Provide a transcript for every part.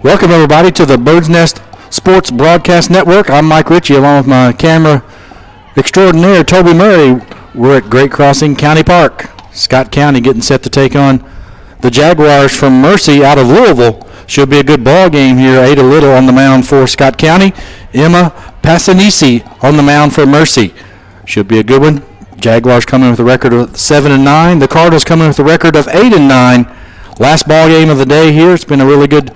Welcome, everybody, to the BirdsNest Sports Broadcast Network. I'm Mike Ritchie, along with my camera extraordinaire, Toby Murray. We're at Great Crossing County Park. Scott County getting set to take on the Jaguars from Mercy out of Louisville. Should be a good ball game here. Ada Little on the mound for Scott County. Emma Passanisi on the mound for Mercy. Should be a good one. Jaguars coming with a record of 7-9. The Cardinals coming with a record of 8-9. Last ball game of the day here. It's been a really good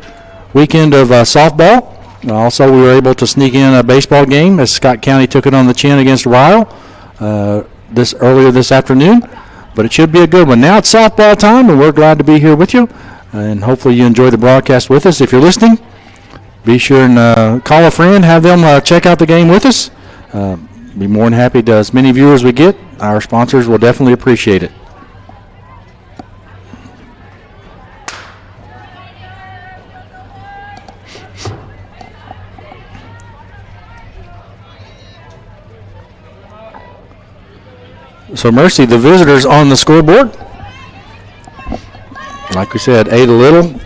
weekend of softball. Also, we were able to sneak in a baseball game as Scott County took it on the chin against Ryle earlier this afternoon. But it should be a good one. Now it's softball time, and we're glad to be here with you. And hopefully you enjoy the broadcast with us. If you're listening, be sure and call a friend, have them check out the game with us. Be more than happy to, as many viewers we get, our sponsors will definitely appreciate it. So Mercy, the visitors on the scoreboard. Like we said, Ada Little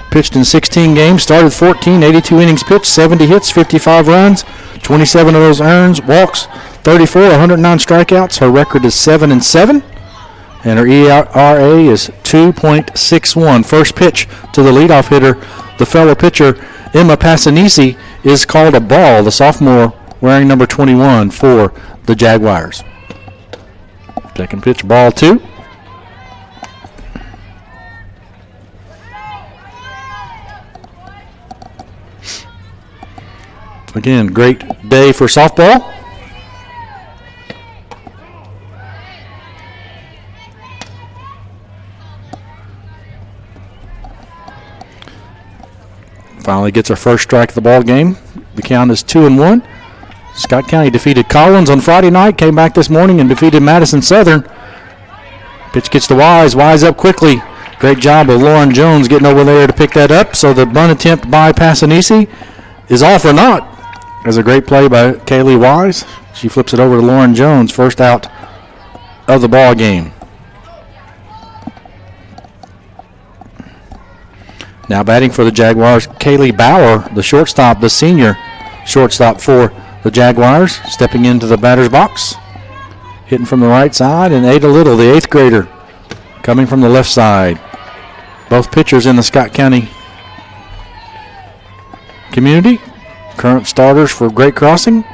pitched in 16 games, started 14, 82 innings pitched, 70 hits, 55 runs, 27 of those earned, walks 34, 109 strikeouts. Her record is 7-7, and her ERA is 2.61. First pitch to the leadoff hitter, the fellow pitcher, Emma Passanisi, is called a ball, the sophomore wearing number 21 for the Jaguars. Second pitch, ball 2. Again, great day for softball. Finally gets her first strike of the ball game. The count is 2-1. Scott County defeated Collins on Friday night, came back this morning and defeated Madison Southern. Pitch gets to Wise. Wise up quickly. Great job of Lauren Jones getting over there to pick that up. So the bunt attempt by Passanisi is off or not. There's a great play by Kaylee Wise. She flips it over to Lauren Jones, first out of the ball game. Now batting for the Jaguars, Kaylee Bauer, the shortstop, the senior shortstop for the Jaguars, stepping into the batter's box. Hitting from the right side, and Ada Little, the 8th grader, coming from the left side. Both pitchers in the Scott County community. Current starters for Great Crossing.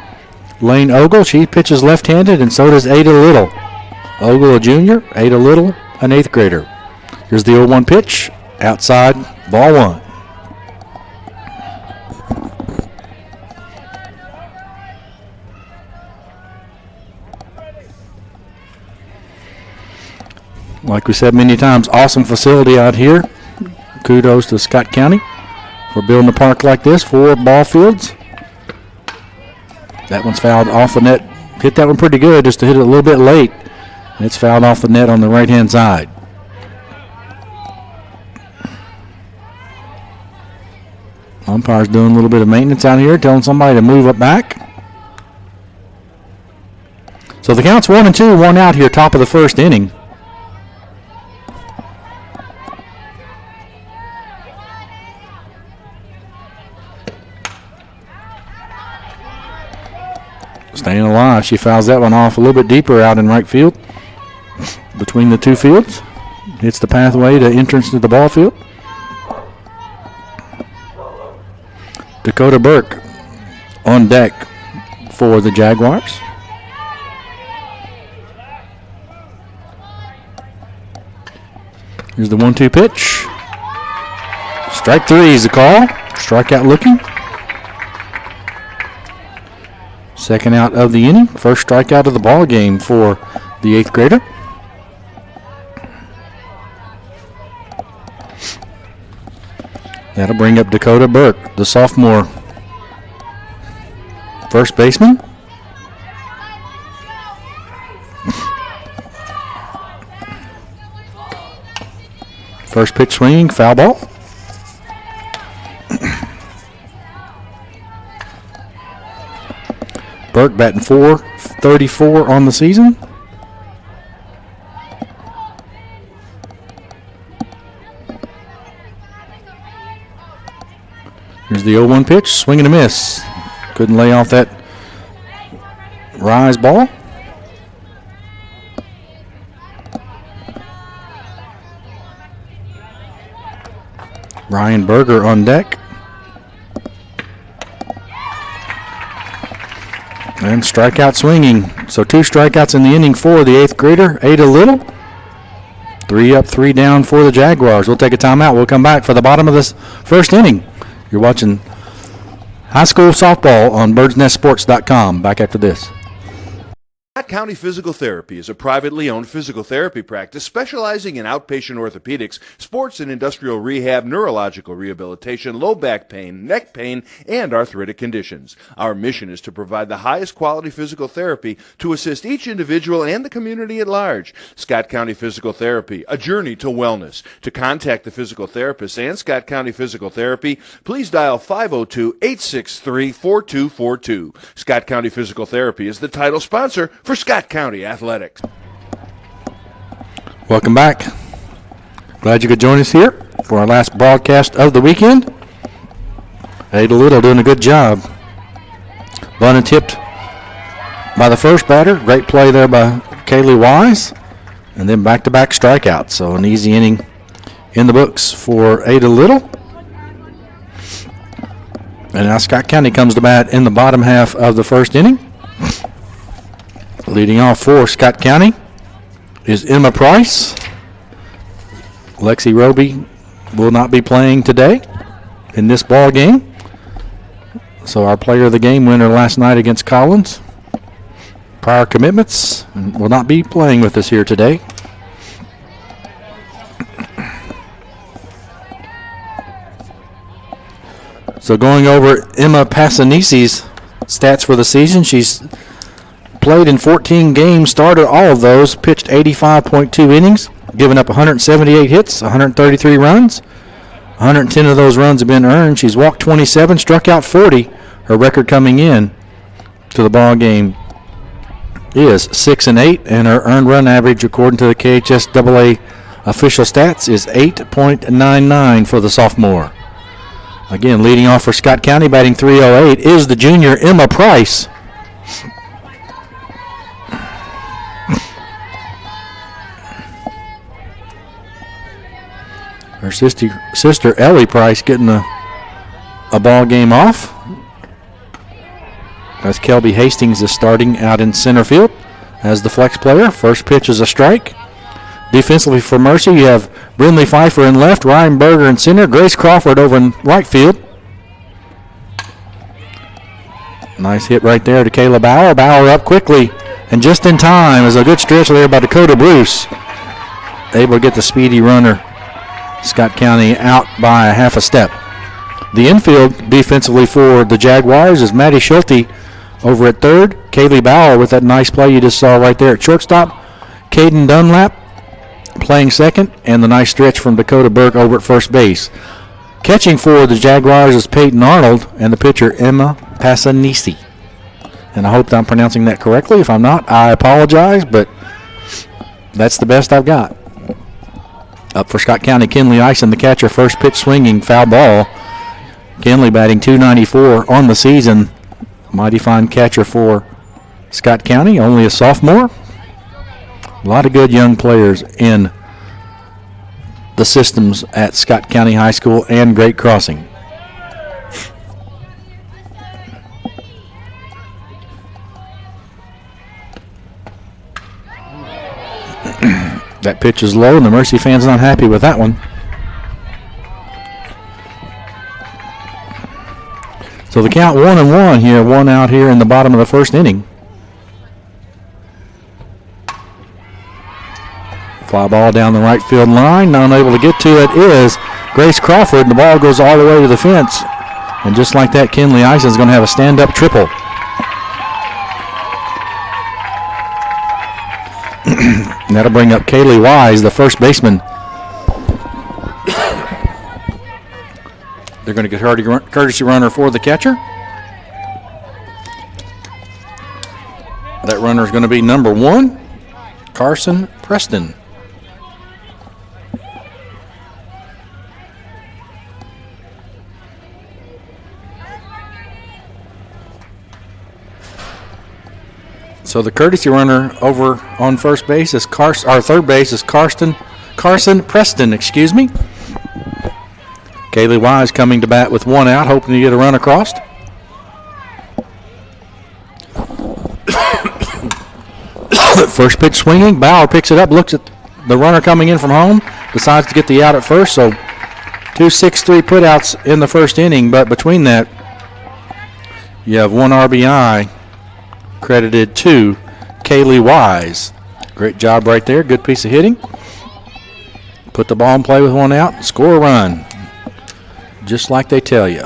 Lane Ogle, she pitches left-handed, and so does Ada Little. Ogle, a junior, Ada Little, an 8th grader. Here's the 0-1 pitch, outside, ball 1. Like we said many times, awesome facility out here. Kudos to Scott County for building a park like this, 4 ball fields. That one's fouled off the net. Hit that one pretty good, just to hit it a little bit late. And it's fouled off the net on the right-hand side. Umpire's doing a little bit of maintenance out here, telling somebody to move up back. So the count's 1-2, 1 out here, top of the first inning. Staying alive. She fouls that one off a little bit deeper out in right field. Between the two fields. Hits the pathway to entrance to the ball field. Dakota Burke on deck for the Jaguars. Here's the 1-2 pitch. Strike 3 is the call. Strikeout looking. Second out of the inning. First strikeout of the ball game for the 8th grader. That'll bring up Dakota Burke, the sophomore first baseman. First pitch swinging, foul ball. Burke batting .434 on the season. Here's the 0-1 pitch, swing and a miss. Couldn't lay off that rise ball. Ryan Berger on deck. And strikeout swinging. So 2 strikeouts in the inning for the 8th grader, Ada Little. 3 up, 3 down for the Jaguars. We'll take a timeout. We'll come back for the bottom of this first inning. You're watching high school softball on BirdsNestSports.com. Back after this. Scott County Physical Therapy is a privately owned physical therapy practice specializing in outpatient orthopedics, sports and industrial rehab, neurological rehabilitation, low back pain, neck pain, and arthritic conditions. Our mission is to provide the highest quality physical therapy to assist each individual and the community at large. Scott County Physical Therapy, a journey to wellness. To contact the physical therapist and Scott County Physical Therapy, please dial 502-863-4242. Scott County Physical Therapy is the title sponsor for Scott County Athletics. Welcome back. Glad you could join us here for our last broadcast of the weekend. Ada Little doing a good job. Bunted tipped by the first batter. Great play there by Kaylee Wise. And then back-to-back strikeouts. So an easy inning in the books for Ada Little. And now Scott County comes to bat in the bottom half of the first inning. Leading off for Scott County is Emma Price. Lexi Roby will not be playing today in this ball game. So our player of the game winner last night against Collins, prior commitments, will not be playing with us here today. So going over Emma Passanisi's stats for the season, she's played in 14 games, started all of those, pitched 85.2 innings, given up 178 hits, 133 runs. 110 of those runs have been earned. She's walked 27, struck out 40. Her record coming in to the ball game is 6-8, and her earned run average, according to the KHSAA official stats, is 8.99 for the sophomore. Again, leading off for Scott County, batting .308, is the junior Emma Price. Her sister Ellie Price getting a ball game off, as Kelby Hastings is starting out in center field as the flex player. First pitch is a strike. Defensively for Mercy, you have Brindley Pfeiffer in left, Ryan Berger in center, Grace Crawford over in right field. Nice hit right there to Kayla Bauer. Bauer up quickly and just in time. Is a good stretch there by Dakota Bruce. Able to get the speedy runner, Scott County, out by a half a step. The infield defensively for the Jaguars is Maddie Schulte over at third. Kaylee Bauer with that nice play you just saw right there at shortstop. Caden Dunlap playing second, and the nice stretch from Dakota Burke over at first base. Catching for the Jaguars is Peyton Arnold, and the pitcher Emma Passanisi. And I hope that I'm pronouncing that correctly. If I'm not, I apologize, but that's the best I've got. Up for Scott County, Kinley Ison, the catcher, first pitch swinging, foul ball. Kinley batting .294 on the season. Mighty fine catcher for Scott County, only a sophomore. A lot of good young players in the systems at Scott County High School and Great Crossing. That pitch is low, and the Mercy fans not happy with that one. So the count 1-1 here, one out here in the bottom of the first inning. Fly ball down the right field line. Not able to get to it is Grace Crawford, and the ball goes all the way to the fence. And just like that, Kinley Ison is going to have a stand-up triple. And that'll bring up Kaylee Wise, the first baseman. They're going to get her a courtesy runner for the catcher. That runner is going to be number 1, Carson Preston. So the courtesy runner over on first base is third base is Carson Preston, excuse me. Kaylee Wise coming to bat with one out, hoping to get a run across. First pitch swinging. Bauer picks it up, looks at the runner coming in from home, decides to get the out at first. So 2-6-3 putouts in the first inning, but between that, you have one RBI credited to Kaylee Wise. Great job right there. Good piece of hitting. Put the ball in play with one out, score a run. Just like they tell you.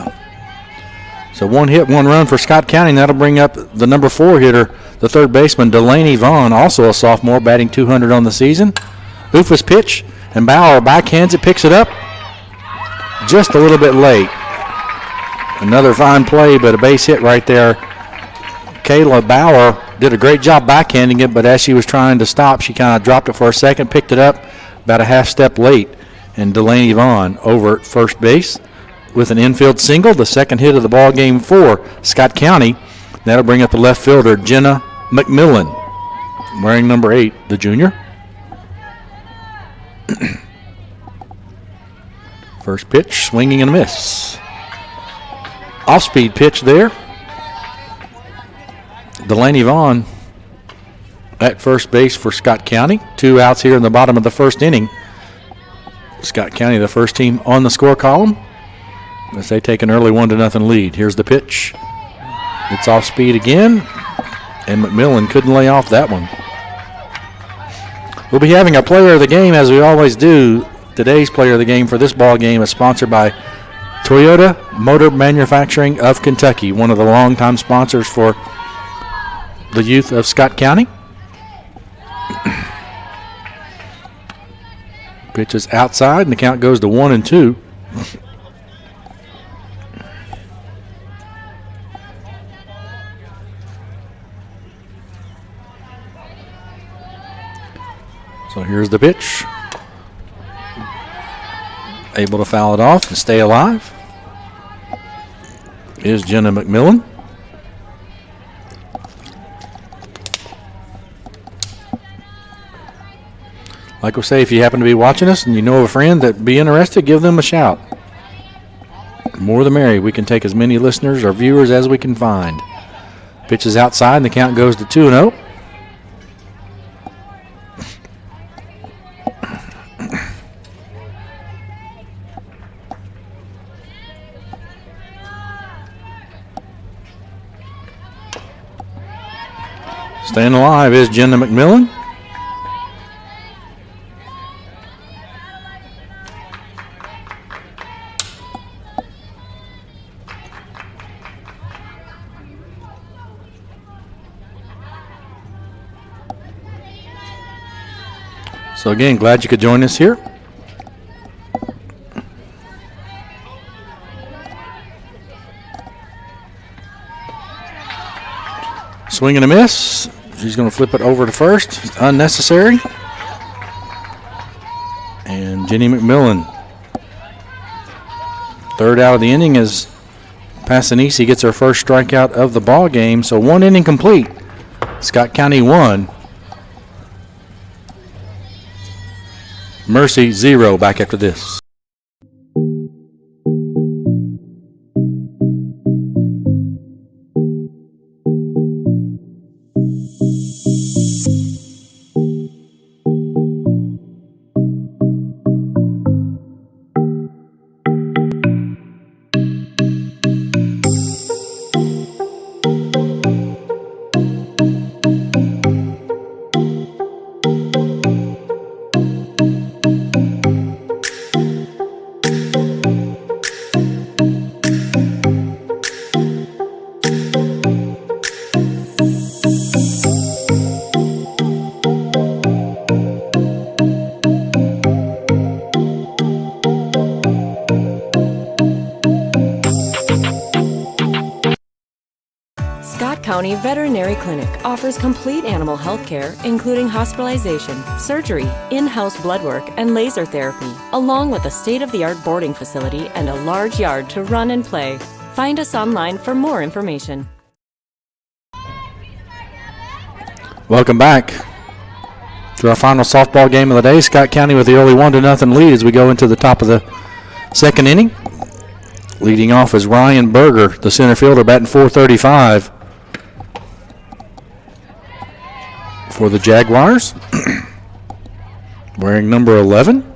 So one hit, one run for Scott County, and that'll bring up the number 4 hitter, the third baseman, Delaney Vaughn, also a sophomore, batting .200 on the season. Ufa's pitch, and Bauer backhands it, picks it up just a little bit late. Another fine play, but a base hit right there. Kayla Bauer did a great job backhanding it, but as she was trying to stop, she kind of dropped it for a second, picked it up about a half step late, and Delaney Vaughn over at first base with an infield single, the second hit of the ball game for Scott County. That'll bring up the left fielder, Jenna McMillan, wearing number 8, the junior. First pitch, swinging and a miss. Off-speed pitch there. Delaney Vaughn at first base for Scott County. 2 outs here in the bottom of the first inning. Scott County, the first team on the score column, as they take an early 1-0 lead. Here's the pitch. It's off speed again, and McMillan couldn't lay off that one. We'll be having a player of the game, as we always do. Today's player of the game for this ball game is sponsored by Toyota Motor Manufacturing of Kentucky, one of the longtime sponsors for the youth of Scott County. Pitch is outside, and the count goes to 1-2. So here's the pitch. Able to foul it off and stay alive is Jenna McMillan. Like we say, if you happen to be watching us and you know of a friend that'd be interested, give them a shout. The more the merrier. We can take as many listeners or viewers as we can find. Pitch is outside, and the count goes to 2-0. Staying alive is Jenna McMillan. So again, glad you could join us here. Swing and a miss. She's going to flip it over to first. Unnecessary. And Jenny McMillan, third out of the inning, as Passanisi gets her first strikeout of the ball game. So 1 inning complete. Scott County 1. Mercy 0 back after this. County Veterinary Clinic offers complete animal health care, including hospitalization, surgery, in-house blood work, and laser therapy, along with a state-of-the-art boarding facility and a large yard to run and play. Find us online for more information. Welcome back to our final softball game of the day. Scott County with the early 1-0 lead as we go into the top of the second inning. Leading off is Ryan Berger, the center fielder, batting .435 for the Jaguars. Wearing number 11.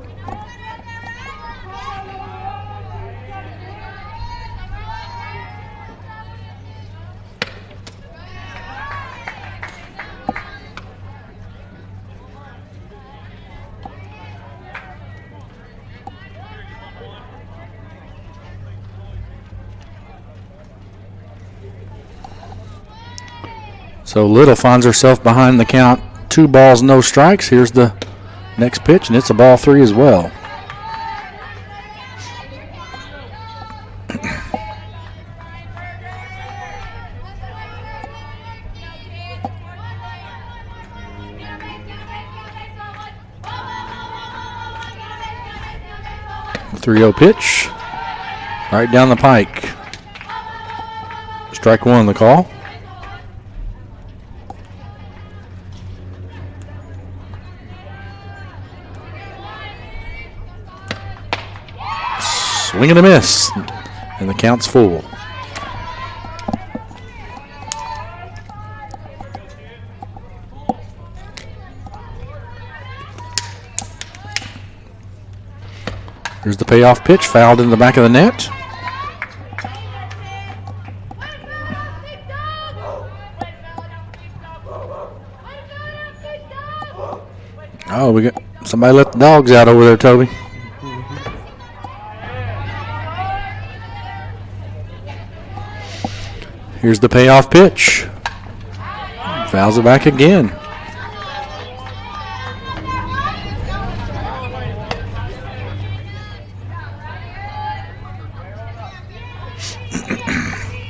So Little finds herself behind the count. 2 balls, no strikes. Here's the next pitch, and it's a ball 3 as well. The 3-0 pitch. Right down the pike. Strike 1 the call. Swing and a miss, and the count's full. Here's the payoff pitch, fouled in the back of the net. Oh, we got somebody let the dogs out over there, Toby. Here's the payoff pitch. Fouls it back again.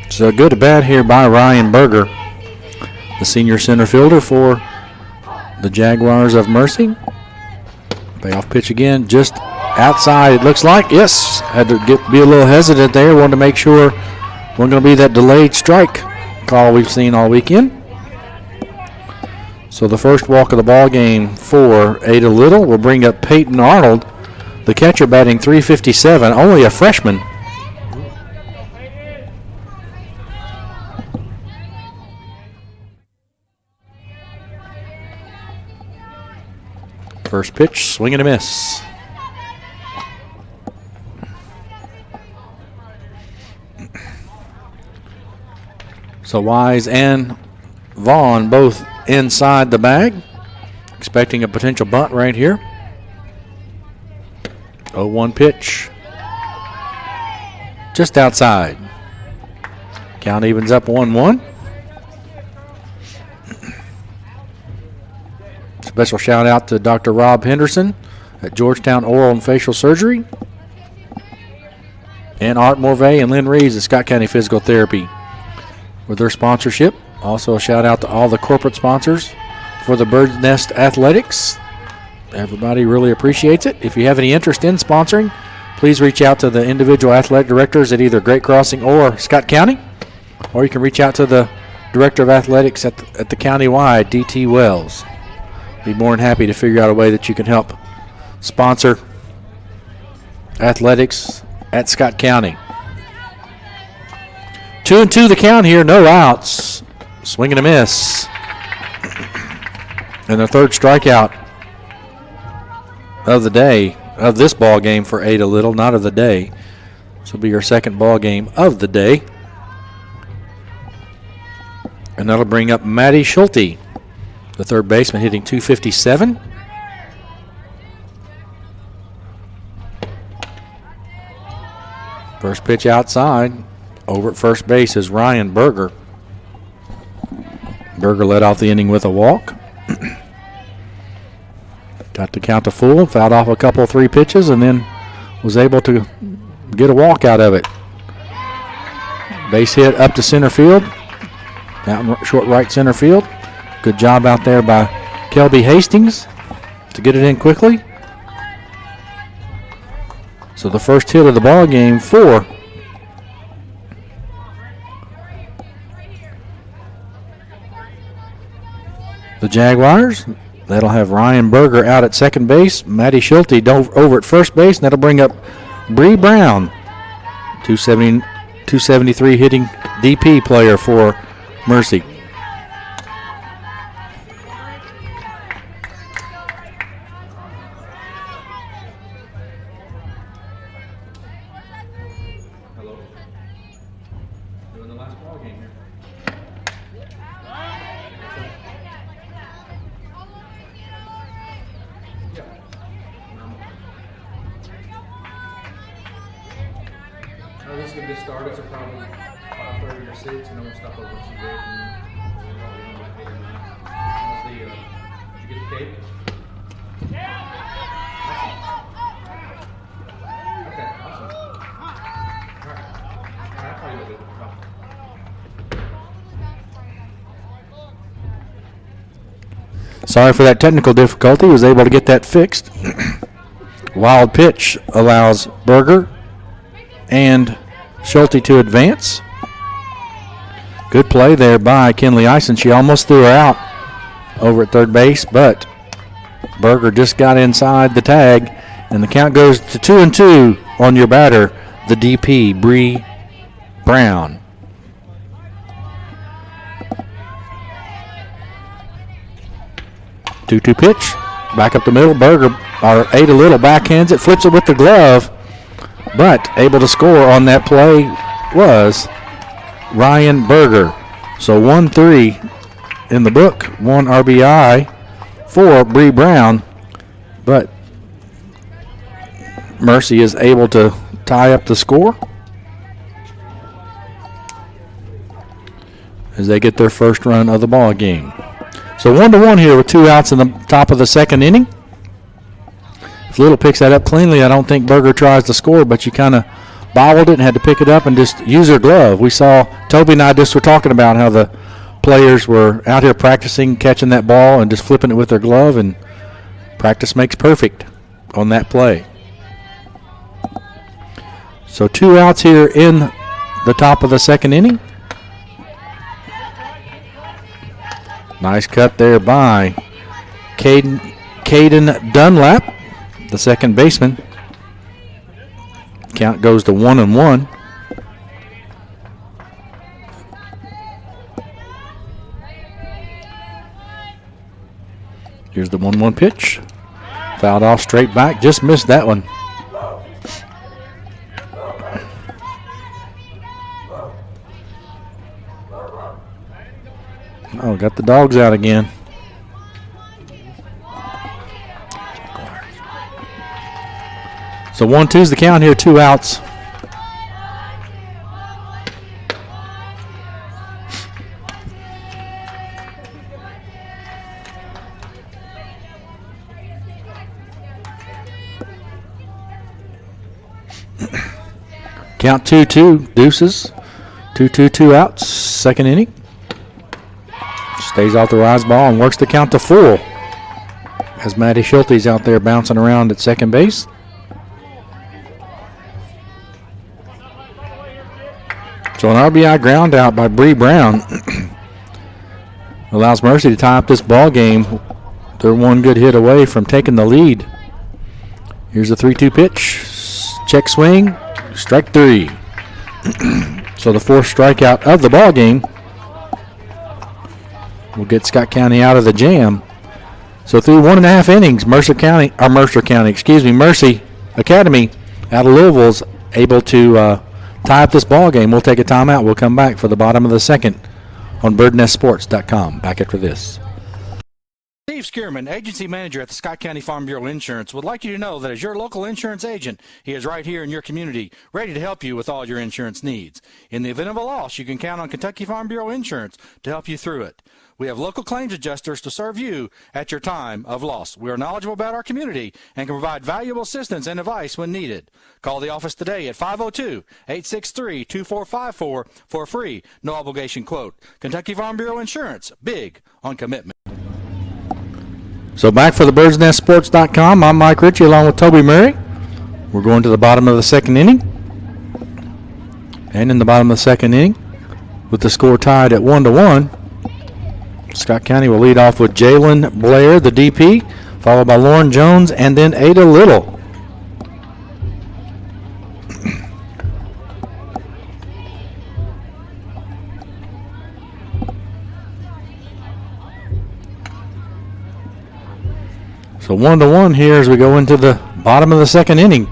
So good to bat here by Ryan Berger, the senior center fielder for the Jaguars of Mercy. Payoff pitch again, just outside it looks like. Yes, had to be a little hesitant there. Wanted to make sure wasn't going to be that delayed strike call we've seen all weekend. So the first walk of the ball game for Ada Little will bring up Peyton Arnold, the catcher, batting .357, only a freshman. First pitch, swing and a miss. So Wise and Vaughn both inside the bag, expecting a potential bunt right here. 0-1 pitch, just outside. Count evens up 1-1. Special shout out to Dr. Rob Henderson at Georgetown Oral and Facial Surgery, and Art Morvay and Lynn Reeves at Scott County Physical Therapy with their sponsorship. Also a shout out to all the corporate sponsors for the BirdsNest Athletics. Everybody really appreciates it. If you have any interest in sponsoring, please reach out to the individual athletic directors at either Great Crossing or Scott County, or you can reach out to the director of athletics at the county-wide, DT Wells. Be more than happy to figure out a way that you can help sponsor athletics at Scott County. 2-2 the count here, no outs. Swing and a miss. And the third strikeout of the day, of this ball game for Ada Little, not of the day. This will be your second ball game of the day. And that'll bring up Maddie Schulte, the third baseman, hitting .257. First pitch outside. Over at first base is Ryan Berger. Berger led off the inning with a walk. Got to count to full, fouled off a couple of 3 pitches, and then was able to get a walk out of it. Base hit up to center field, out in short right center field. Good job out there by Kelby Hastings to get it in quickly. So the first hit of the ball game for the the Jaguars. That'll have Ryan Berger out at second base. Maddie Schulte over at first base, and that'll bring up Bree Brown, 273 hitting DP player for Mercy. This is going to get started, so probably 5:30 or 6, and then we'll stop over and see break. How's the, did you get the cake? Yeah! Awesome. Okay, awesome. All right, I'll call you later. Bye. Sorry for that technical difficulty. Was able to get that fixed. Wild pitch allows Berger and Schulte to advance. Good play there by Kinley Ison. She almost threw her out over at third base, but Berger just got inside the tag, and the count goes to 2-2 on your batter, the DP, Bree Brown. Two-two pitch, back up the middle. Berger ate a little, backhands it, flips it with the glove, but able to score on that play was Ryan Berger. So 1-3 in the book, 1 RBI for Bree Brown, but Mercy is able to tie up the score as they get their first run of the ball game. So 1-1 here with 2 outs in the top of the second inning. If Little picks that up cleanly, I don't think Berger tries to score, but you kind of bobbled it and had to pick it up and just use her glove. We saw, Toby and I just were talking about how the players were out here practicing catching that ball and just flipping it with their glove, and practice makes perfect on that play. So 2 outs here in the top of the second inning. Nice cut there by Caden Dunlap, the second baseman. Count goes to 1-1. Here's the 1-1 pitch. Fouled off straight back. Just missed that one. Oh, got the dogs out again. So 1-2's the count here, 2 outs. Count 2-2, deuces. 2-2, 2 outs, second inning. Stays off the rise ball and works the count to 4 as Maddie Schulte's out there bouncing around at second base. So an RBI ground out by Bree Brown allows Mercy to tie up this ball game. They're one good hit away from taking the lead. Here's the 3-2 pitch. Check swing, strike 3. So the 4th strikeout of the ball game will get Scott County out of the jam. So through 1.5 innings, Mercy Academy out of Louisville is able to tie up this ball game. We'll take a timeout. We'll come back for the bottom of the second on BirdsNestSports.com. Back after this. Steve Skierman, agency manager at the Scott County Farm Bureau Insurance, would like you to know that as your local insurance agent, he is right here in your community, ready to help you with all your insurance needs. In the event of a loss, you can count on Kentucky Farm Bureau Insurance to help you through it. We have local claims adjusters to serve you at your time of loss. We are knowledgeable about our community and can provide valuable assistance and advice when needed. Call the office today at 502-863-2454 for a free, no obligation quote. Kentucky Farm Bureau Insurance, big on commitment. So back for the BirdsNestSports.com. I'm Mike Ritchie along with Toby Murray. We're going to the bottom of the second inning. And in the bottom of the second inning, with the score tied at 1-1, Scott County will lead off with Jalen Blair, the DP, followed by Lauren Jones, and then Ada Little. So 1-1 here as we go into the bottom of the second inning.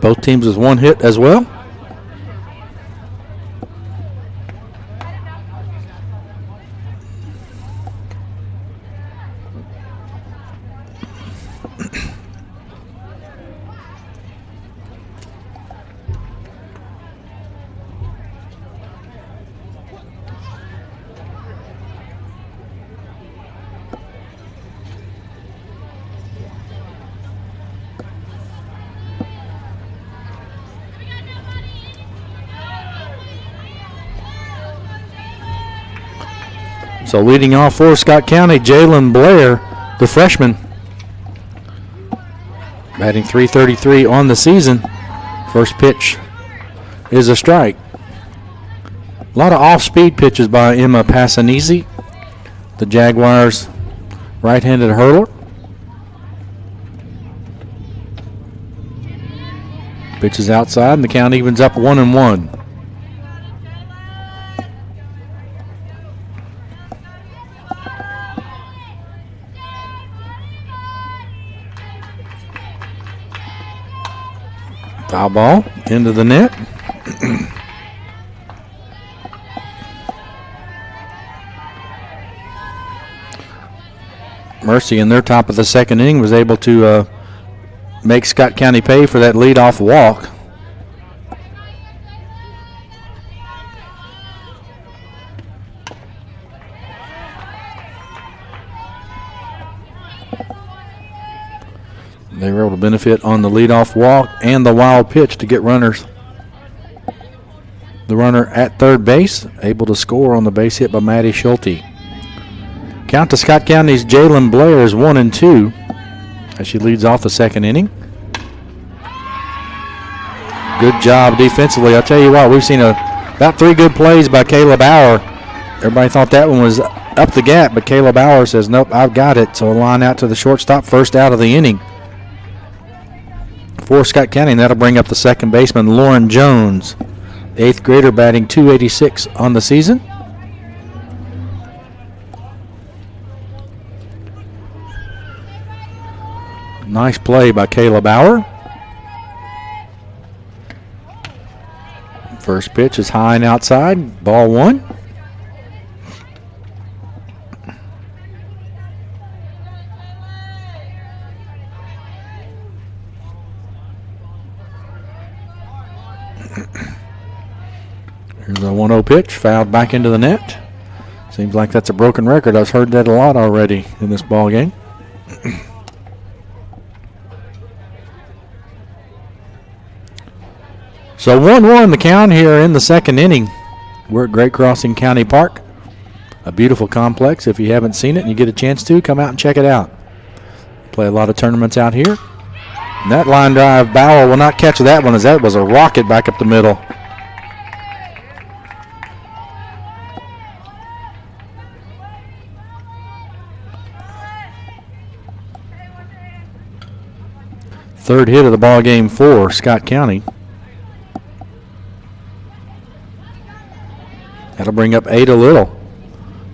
Both teams with one hit as well. So leading off for Scott County, Jalen Blair, the freshman. Batting .333 on the season. First pitch is a strike. A lot of off-speed pitches by Emma Passanese, the Jaguars' right-handed hurler. Pitches outside, and the count evens up 1-1. Foul ball into the net. Mercy in their top of the second inning was able to make Scott County pay for that leadoff walk. They were able to benefit on the leadoff walk and the wild pitch to get runners. The runner at third base, able to score on the base hit by Maddie Schulte. Count to Scott County's Jalen Blair is 1-2 as she leads off the second inning. Good job defensively. I'll tell you what, we've seen about 3 good plays by Kayla Bauer. Everybody thought that one was up the gap, but Kayla Bauer says, nope, I've got it. So a line out to the shortstop, first out of the inning for Scott County, and that'll bring up the second baseman, Lauren Jones, 8th grader, batting .286 on the season. Nice play by Kayla Bauer. First pitch is high and outside, ball 1. Here's a 1-0 pitch, fouled back into the net. Seems like that's a broken record. I've heard that a lot already in this ball game. So 1-1 the count here in the second inning. We're at Great Crossing County Park. A beautiful complex. If you haven't seen it and you get a chance to, come out and check it out. Play a lot of tournaments out here. And that line drive, Bauer will not catch that one as that was a rocket back up the middle. Third hit of the ball game for Scott County. That'll bring up Ada Little,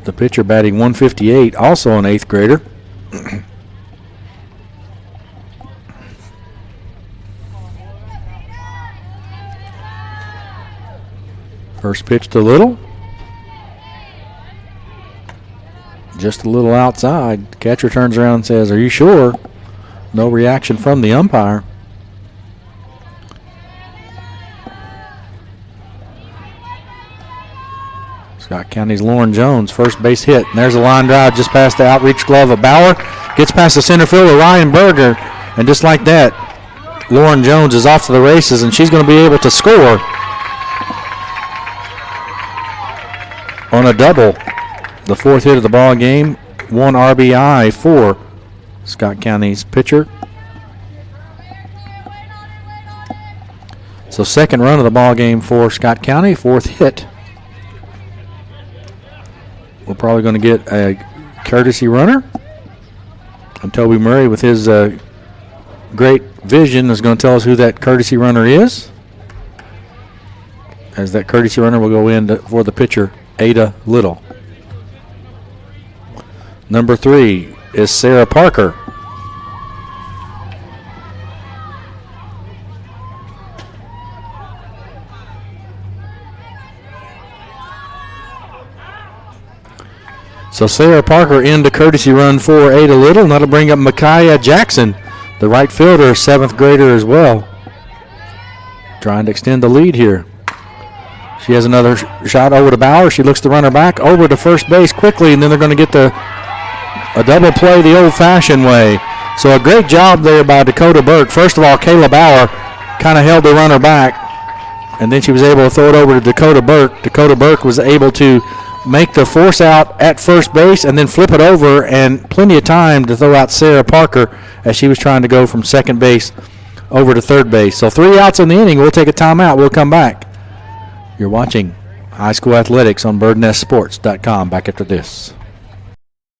the pitcher, batting .158, also an 8th grader. First pitch to Little. Just a little outside. The catcher turns around and says, "Are you sure?" No reaction from the umpire. Scott County's Lauren Jones, first base hit. And there's a line drive just past the outreach glove of Bauer. Gets past the center fielder, Ryan Berger. And just like that, Lauren Jones is off to the races, and she's going to be able to score on a double. The 4th hit of the ball game, 1 RBI for Scott County's pitcher. So second run of the ball game for Scott County, 4th hit. we're probably going to get a courtesy runner. And Toby Murray, with his great vision, is going to tell us who that courtesy runner is. As that courtesy runner will go in for the pitcher, Ada Little. Number 3 is Sarah Parker. So Sarah Parker in the courtesy run for Ada Little, and that'll bring up Micaiah Jackson, the right fielder, 7th grader as well. Trying to extend the lead here. She has another shot over to Bauer. She looks to run her back over to first base quickly, and then they're going to get a double play the old-fashioned way. So a great job there by Dakota Burke. First of all, Kayla Bauer kind of held the runner back, and then she was able to throw it over to Dakota Burke. Dakota Burke was able to make the force out at first base and then flip it over, and plenty of time to throw out Sarah Parker as she was trying to go from second base over to third base. So 3 outs in the inning. We'll take a timeout. We'll come back. You're watching High School Athletics on BirdsNestSports.com. Back after this.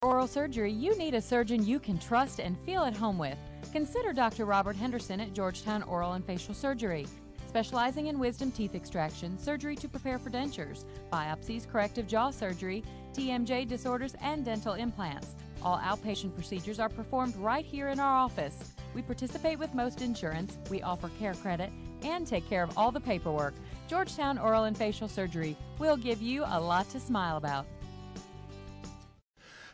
Oral surgery, you need a surgeon you can trust and feel at home with. Consider Dr. Robert Henderson at Georgetown Oral and Facial Surgery. Specializing in wisdom teeth extraction, surgery to prepare for dentures, biopsies, corrective jaw surgery, TMJ disorders, and dental implants. All outpatient procedures are performed right here in our office. We participate with most insurance, we offer care credit, and take care of all the paperwork. Georgetown Oral and Facial Surgery will give you a lot to smile about.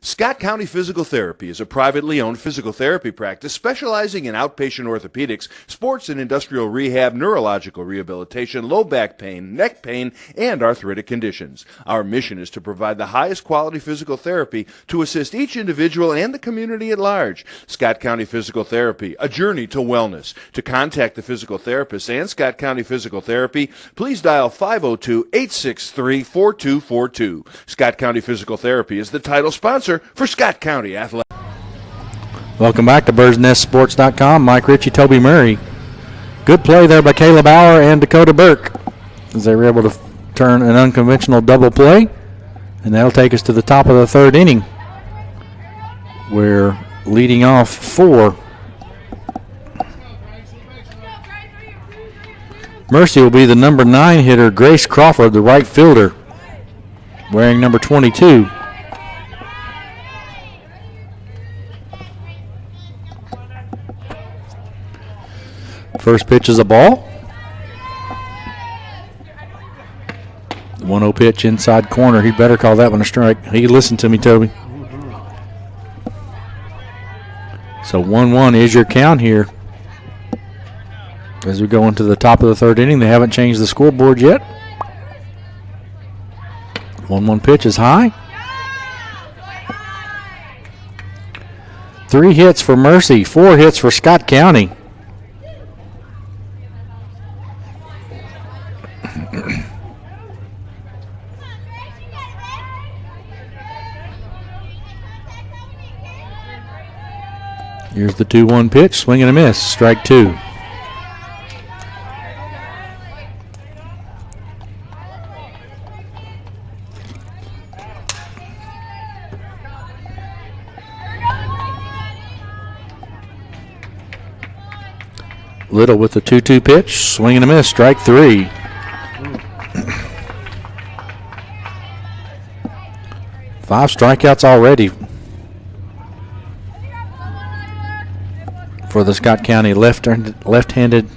Scott County Physical Therapy is a privately owned physical therapy practice specializing in outpatient orthopedics, sports and industrial rehab, neurological rehabilitation, low back pain, neck pain, and arthritic conditions. Our mission is to provide the highest quality physical therapy to assist each individual and the community at large. Scott County Physical Therapy, a journey to wellness. To contact the physical therapist and Scott County Physical Therapy, please dial 502-863-4242. Scott County Physical Therapy is the title sponsor for Scott County Athletics. Welcome back to BirdsNestSports.com. Mike Ritchie, Toby Murray. Good play there by Kayla Bauer and Dakota Burke as they were able to turn an unconventional double play. And that'll take us to the top of the 3rd inning. We're leading off 4. Mercy will be the number 9 hitter, Grace Crawford, the right fielder, wearing number 22. First pitch is a ball. 1-0 pitch inside corner. He better call that one a strike. He listened to me, Toby. So 1-1 is your count here. As we go into the top of the 3rd inning, they haven't changed the scoreboard yet. 1-1 pitch is high. 3 hits for Mercy, 4 hits for Scott County. Here's the 2-1 pitch, swing and a miss, strike 2. Little with the 2-2 pitch, swing and a miss, strike 3. Five strikeouts already for the Scott County left-handed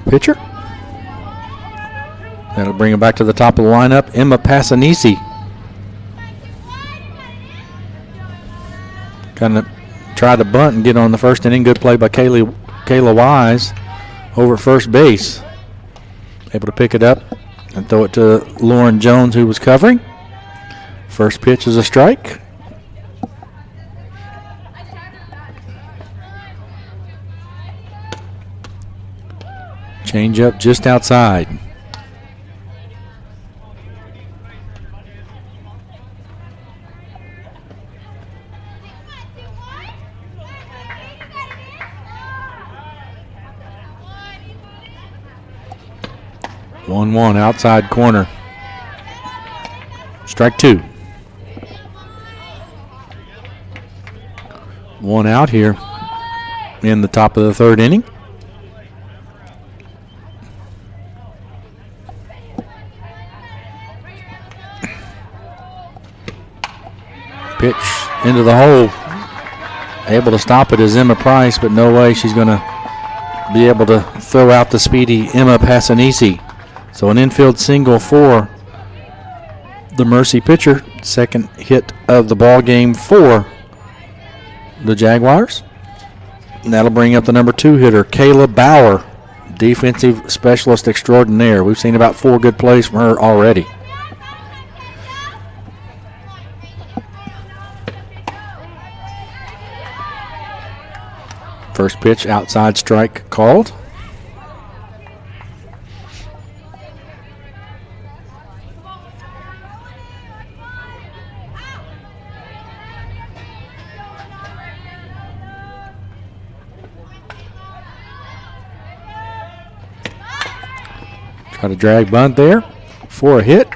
pitcher. That'll bring him back to the top of the lineup. Emma Passanisi. Kind of tried to bunt and get on the first inning. Good play by Kayla Wise over at first base. Able to pick it up and throw it to Lauren Jones, who was covering. First pitch is a strike. Change up just outside. One outside corner. Strike 2. One out here in the top of the third inning. Pitch into the hole. Able to stop it is Emma Price, but no way she's going to be able to throw out the speedy Emma Passanisi. So an infield single for the Mercy pitcher. Second hit of the ball game for the Jaguars. And that'll bring up the number 2 hitter, Kayla Bauer, defensive specialist extraordinaire. We've seen about 4 good plays from her already. First pitch, outside strike called. Try to drag bunt there for a hit.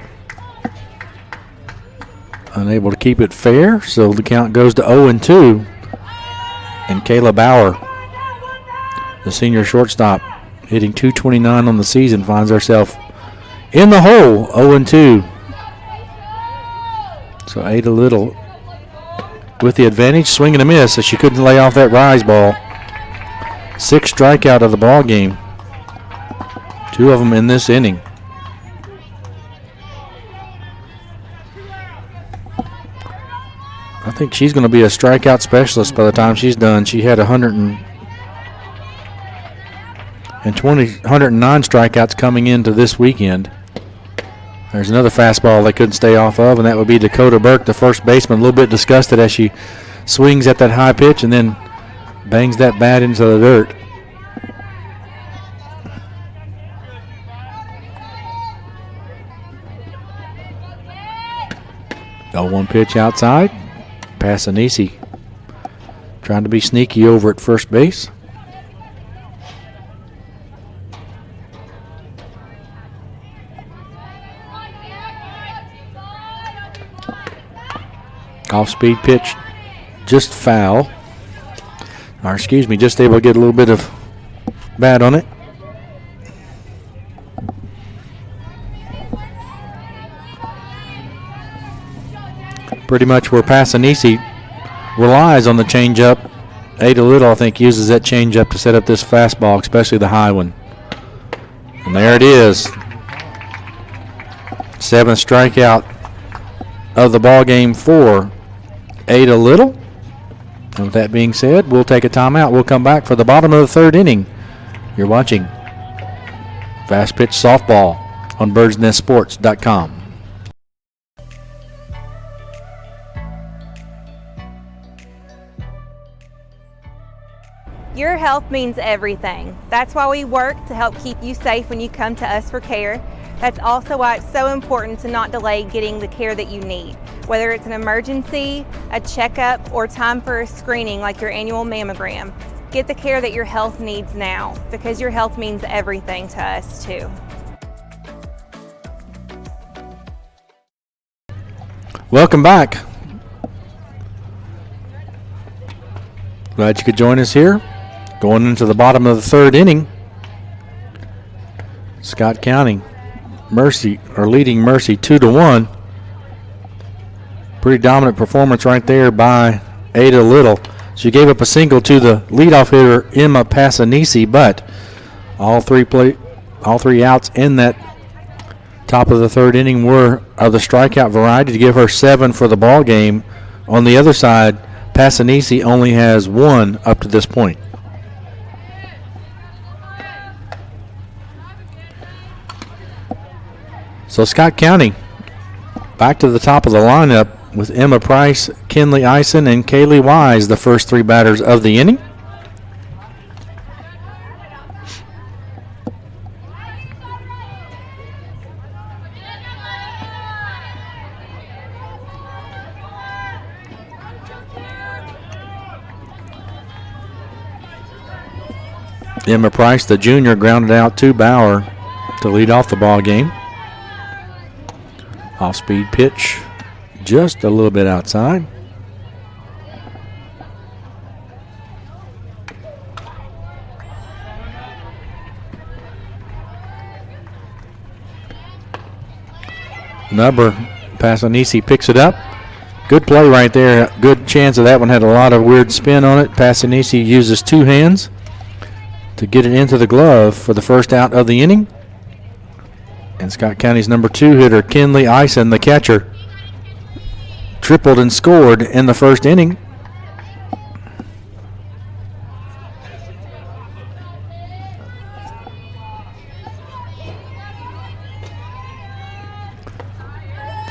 Unable to keep it fair, so the count goes to 0-2. And Kayla Bauer, the senior shortstop, hitting .229 on the season, finds herself in the hole, 0-2. So Ada Little with the advantage, swing and a miss as she couldn't lay off that rise ball. 6 strikeout of the ball game. 2 of them in this inning. I think she's going to be a strikeout specialist by the time she's done. She had 109 strikeouts coming into this weekend. There's another fastball they couldn't stay off of, and that would be Dakota Burke, the first baseman, a little bit disgusted as she swings at that high pitch and then bangs that bat into the dirt. One pitch outside. Passanisi trying to be sneaky over at first base. Off-speed pitch, just foul. Or excuse me, just able to get a little bit of bat on it. Pretty much where Passanisi relies on the changeup. Ada Little, I think, uses that changeup to set up this fastball, especially the high one. And there it is. 7th strikeout of the ball game for Ada Little. And with that being said, we'll take a timeout. We'll come back for the bottom of the 3rd inning. You're watching Fast Pitch Softball on BirdsNestSports.com. Your health means everything. That's why we work to help keep you safe when you come to us for care. That's also why it's so important to not delay getting the care that you need. Whether it's an emergency, a checkup, or time for a screening like your annual mammogram, get the care that your health needs now, because your health means everything to us too. Welcome back. Glad you could join us here. Going into the bottom of the 3rd inning. Scott County leading Mercy 2-1. Pretty dominant performance right there by Ada Little. She gave up a single to the leadoff hitter Emma Passanisi, but all three outs in that top of the 3rd inning were of the strikeout variety to give her 7 for the ball game. On the other side, Passanisi only has 1 up to this point. So Scott County back to the top of the lineup with Emma Price, Kinley Eisen, and Kaylee Wise, the first 3 batters of the inning. Emma Price, the junior, grounded out to Bauer to lead off the ball game. Off-speed pitch, just a little bit outside. Nubber, Passanisi picks it up. Good play right there. Good chance of that one. Had a lot of weird spin on it. Passanisi uses two hands to get it into the glove for the first out of the inning. And Scott County's number 2 hitter, Kinley Eisen, the catcher, tripled and scored in the first inning.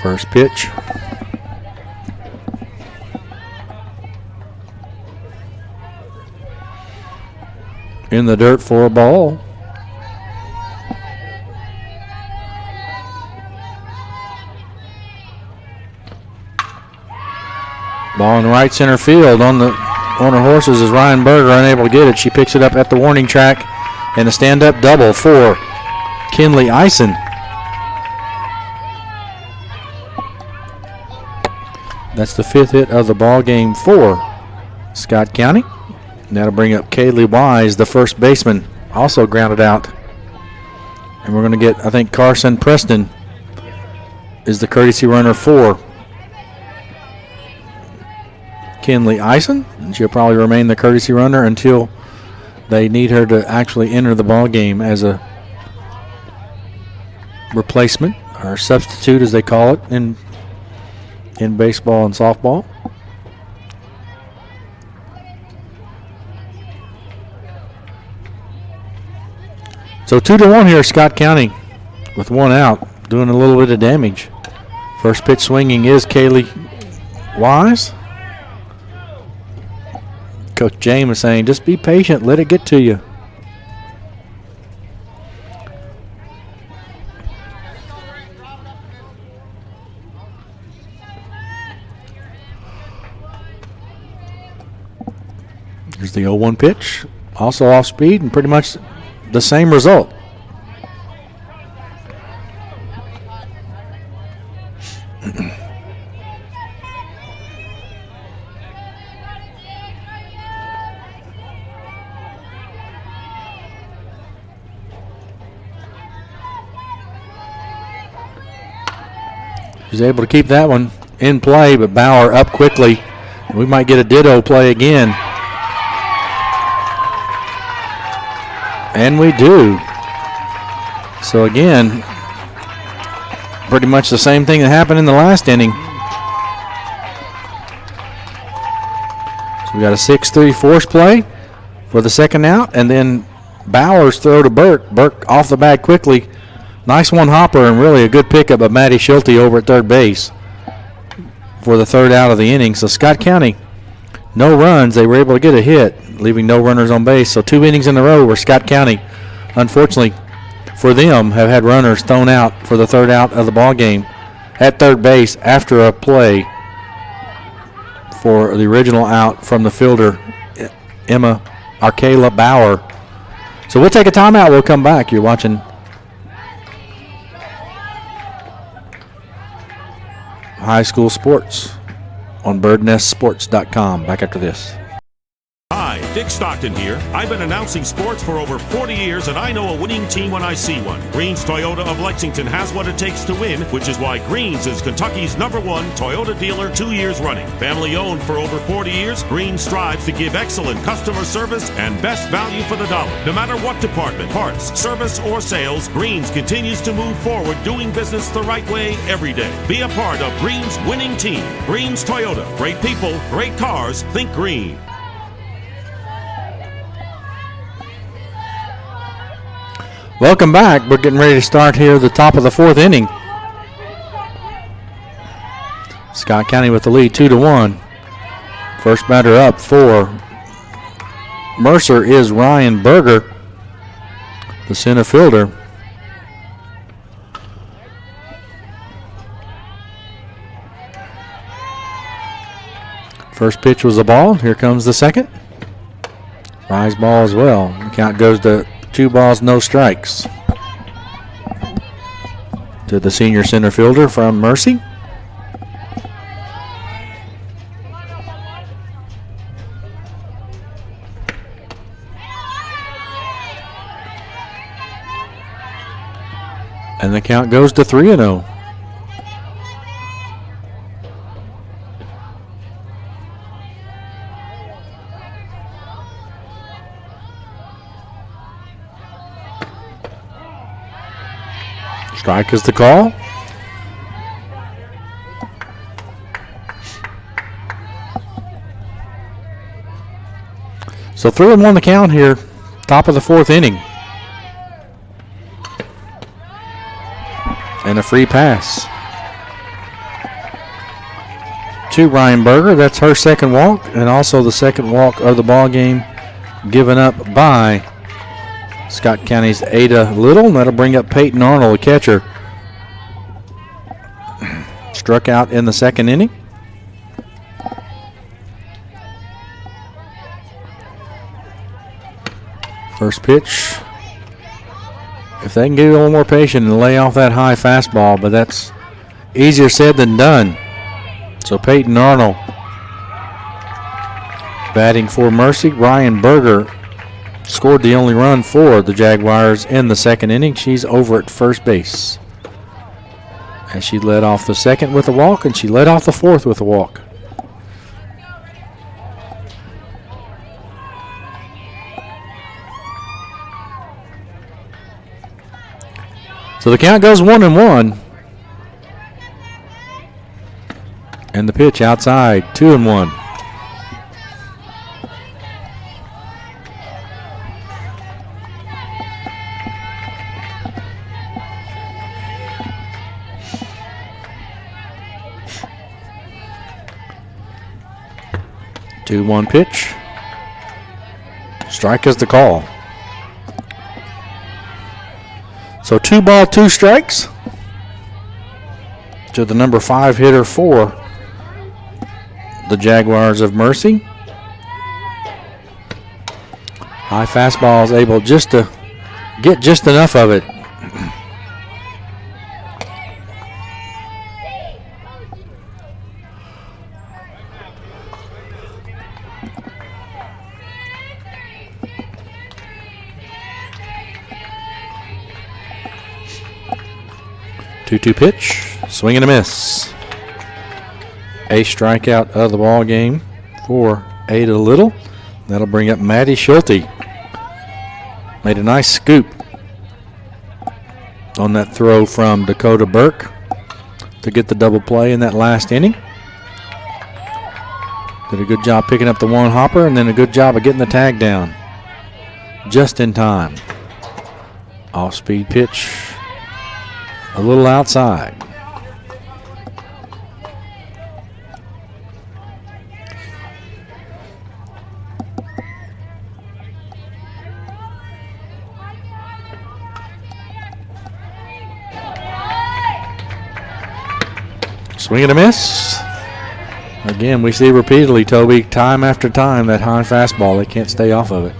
First pitch. In the dirt for a ball. Ball in right center field on her horses is Ryan Berger, unable to get it. She picks it up at the warning track, and a stand-up double for Kinley Eisen. That's the 5th hit of the ball game for Scott County. And that'll bring up Kaylee Wise, the first baseman, also grounded out. And we're going to get, I think, Carson Preston is the courtesy runner for Kinley Eisen. And she'll probably remain the courtesy runner until they need her to actually enter the ball game as a replacement, or substitute as they call it in baseball and softball. So 2-1 here, Scott County with one out, doing a little bit of damage. First pitch swinging is Kaylee Wise. Coach James is saying, just be patient, let it get to you. Here's the 0-1 pitch, also off speed and pretty much the same result. She's able to keep that one in play, but Bauer up quickly. We might get a ditto play again. And we do. So again, pretty much the same thing that happened in the last inning. So we got a 6-3 force play for the second out, and then Bauer's throw to Burke. Burke off the bag quickly. Nice one hopper and really a good pickup of Maddie Schulte over at third base for the third out of the inning. So Scott County, no runs. They were able to get a hit, leaving no runners on base. So 2 innings in a row where Scott County, unfortunately for them, have had runners thrown out for the third out of the ball game at third base after a play for the original out from the fielder, Emma Arkayla Bauer. So we'll take a timeout. We'll come back. You're watching High School Sports on BirdsNestSports.com. Back after this. Hi, Dick Stockton here. I've been announcing sports for over 40 years, and I know a winning team when I see one. Greens Toyota of Lexington has what it takes to win, which is why Greens is Kentucky's #1 Toyota dealer 2 years running. Family owned for over 40 years, Greens strives to give excellent customer service and best value for the dollar. No matter what department, parts, service, or sales, Greens continues to move forward doing business the right way every day. Be a part of Greens' winning team. Greens Toyota. Great people, great cars. Think green. Welcome back. We're getting ready to start here at the top of the 4th inning. Scott County with the lead 2-1. First batter up for Mercer is Ryan Berger, the center fielder. First pitch was a ball. Here comes the second. Rise ball as well. The count goes to 2 balls, no strikes to the senior center fielder from Mercy. And the count goes to 3-0. Strike is the call. So 3-1 the count here, top of the 4th inning. And a free pass to Ryan Berger. That's her second walk, and also the second walk of the ball game given up by Scott County's Ada Little. And that'll bring up Peyton Arnold, the catcher. Struck out in the 2nd inning. First pitch. If they can get a little more patient and lay off that high fastball, but that's easier said than done. So Peyton Arnold batting for Mercy. Ryan Berger scored the only run for the Jaguars in the 2nd inning. She's over at first base. And she led off the 2nd with a walk, and she led off the 4th with a walk. So the count goes 1-1. And the pitch outside, 2-1. Two-one pitch. Strike is the call. So 2 balls, 2 strikes to the number 5 hitter for the Jaguars of Mercy. High fastball is able just to get just enough of it. Two pitch, swing and a miss. A strikeout of the ball game for Ada Little. That'll bring up Maddie Schulte. Made a nice scoop on that throw from Dakota Burke to get the double play in that last inning. Did a good job picking up the one hopper and then a good job of getting the tag down just in time. Off-speed pitch. A little outside. Swing and a miss. Again, we see repeatedly, Toby, time after time, that high fastball. They can't stay off of it.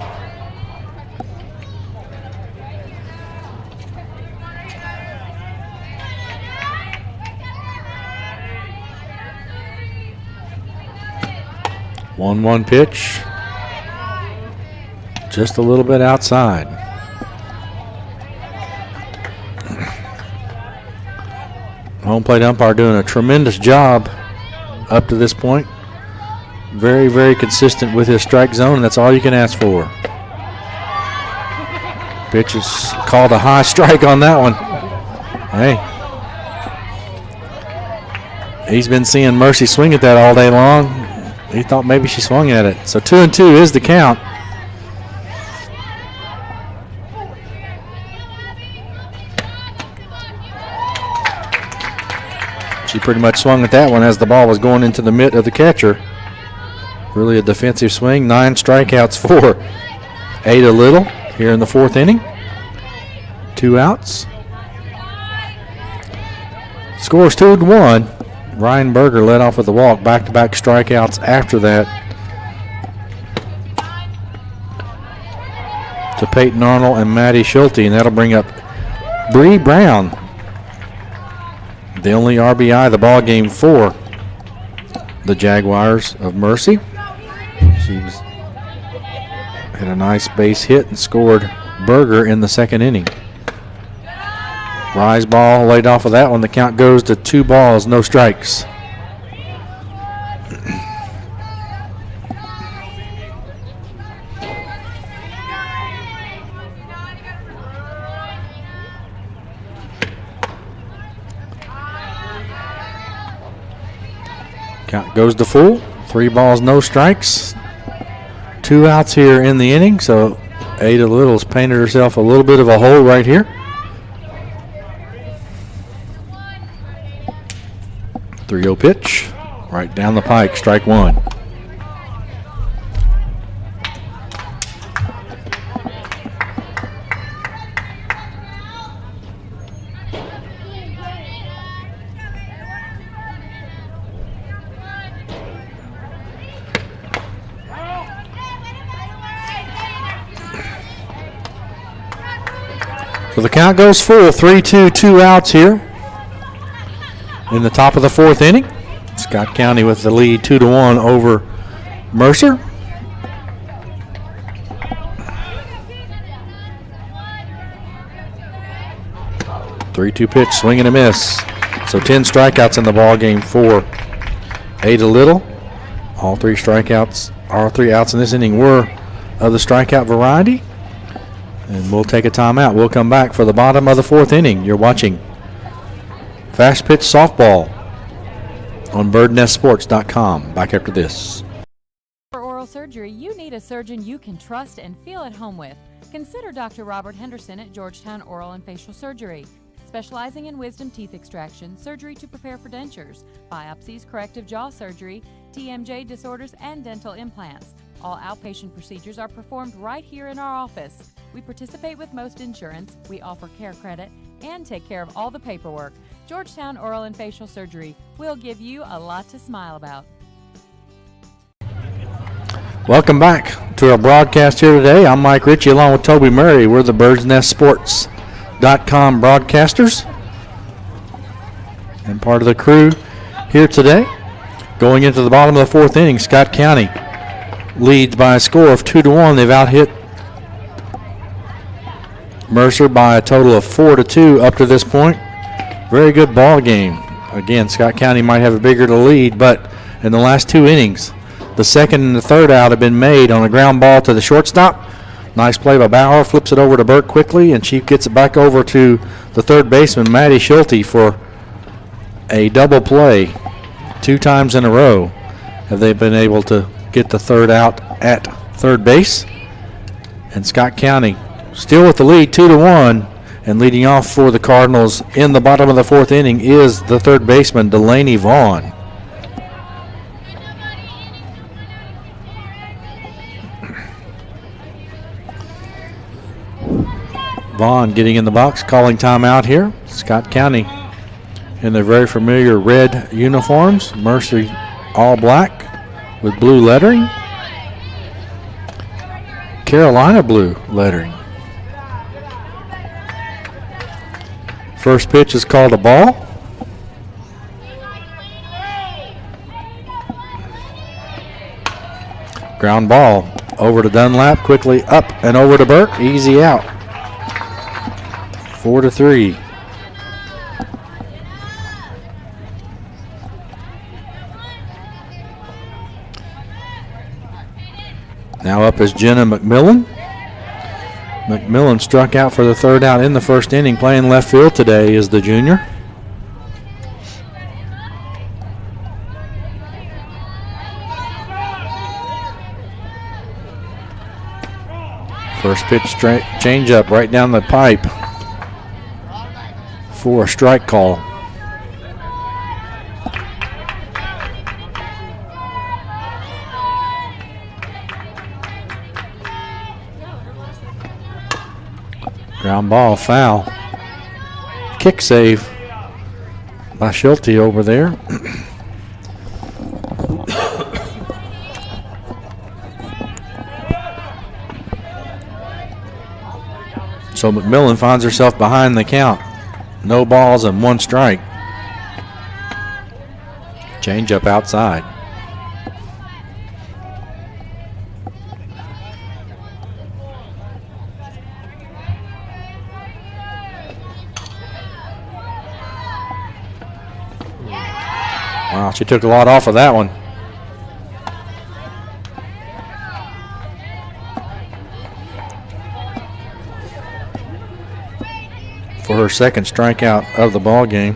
One pitch, just a little bit outside. Home plate umpire doing a tremendous job up to this point. Very, very consistent with his strike zone, and that's all you can ask for. Pitch is called a high strike on that one. Hey. He's been seeing Mercy swing at that all day long. He thought maybe she swung at it. So 2-2 is the count. She pretty much swung at that one as the ball was going into the mitt of the catcher. Really a defensive swing. 9 strikeouts for Ada Little here in the 4th inning. 2 outs. Scores 2-1. Ryan Berger led off with a walk, back-to-back strikeouts after that to Peyton Arnold and Maddie Schulte, and that'll bring up Bree Brown, the only RBI of the ball game for the Jaguars of Mercy. She had a nice base hit and scored Berger in the 2nd inning. Rise ball laid off of that one. The count goes to 2 balls, no strikes. Count goes to full. 3 balls, no strikes. 2 outs here in the inning, so Ada Little's painted herself a little bit of a hole right here. 3-0 pitch, right down the pike, strike 1. So the count goes full, 3-2, 2 outs here in the top of the 4th inning. Scott County with the lead 2-1 over Mercer. Three-two pitch, swing and a miss. So 10 strikeouts in the ball game for Ada Little. All 3 outs in this inning were of the strikeout variety. And we'll take a timeout. We'll come back for the bottom of the 4th inning. You're watching Fast Pitch Softball on BirdsNestSports.com. Back after this. For oral surgery, you need a surgeon you can trust and feel at home with. Consider Dr. Robert Henderson at Georgetown Oral and Facial Surgery. Specializing in wisdom teeth extraction, surgery to prepare for dentures, biopsies, corrective jaw surgery, TMJ disorders, and dental implants. All outpatient procedures are performed right here in our office. We participate with most insurance, we offer care credit, and take care of all the paperwork. Georgetown Oral and Facial Surgery will give you a lot to smile about. Welcome back to our broadcast here today. I'm Mike Ritchie along with Toby Murray. We're the BirdsNestSports.com broadcasters and part of the crew here today. Going into the bottom of the 4th inning, Scott County leads by a score of 2-1. They've out-hit Mercer by a total of 4-2 up to this point. Very good ball game. Again, Scott County might have a bigger lead, but in the last 2 innings, the 2nd and the 3rd out have been made on a ground ball to the shortstop. Nice play by Bauer, flips it over to Burke quickly, and she gets it back over to the 3rd baseman, Maddie Schulte, for a double play. 2 times in a row have they been able to get the 3rd out at 3rd base. And Scott County still with the lead, 2-1, and leading off for the Cardinals in the bottom of the 4th inning is the 3rd baseman, Delaney Vaughn. Vaughn getting in the box, calling timeout here. Scott County in their very familiar red uniforms. Mercer all black with blue lettering. Carolina blue lettering. First pitch is called a ball. Ground ball over to Dunlap, quickly up and over to Burke, easy out. 4-3. Now up is Jenna McMillan. McMillan struck out for the 3rd out in the 1st inning. Playing left field today is the junior. First pitch change up right down the pipe for a strike call. Ground ball, foul. Kick save by Schulte over there. So McMillan finds herself behind the count. No balls and 1 strike. Change up outside. Wow, she took a lot off of that one. For her 2nd strikeout of the ball game.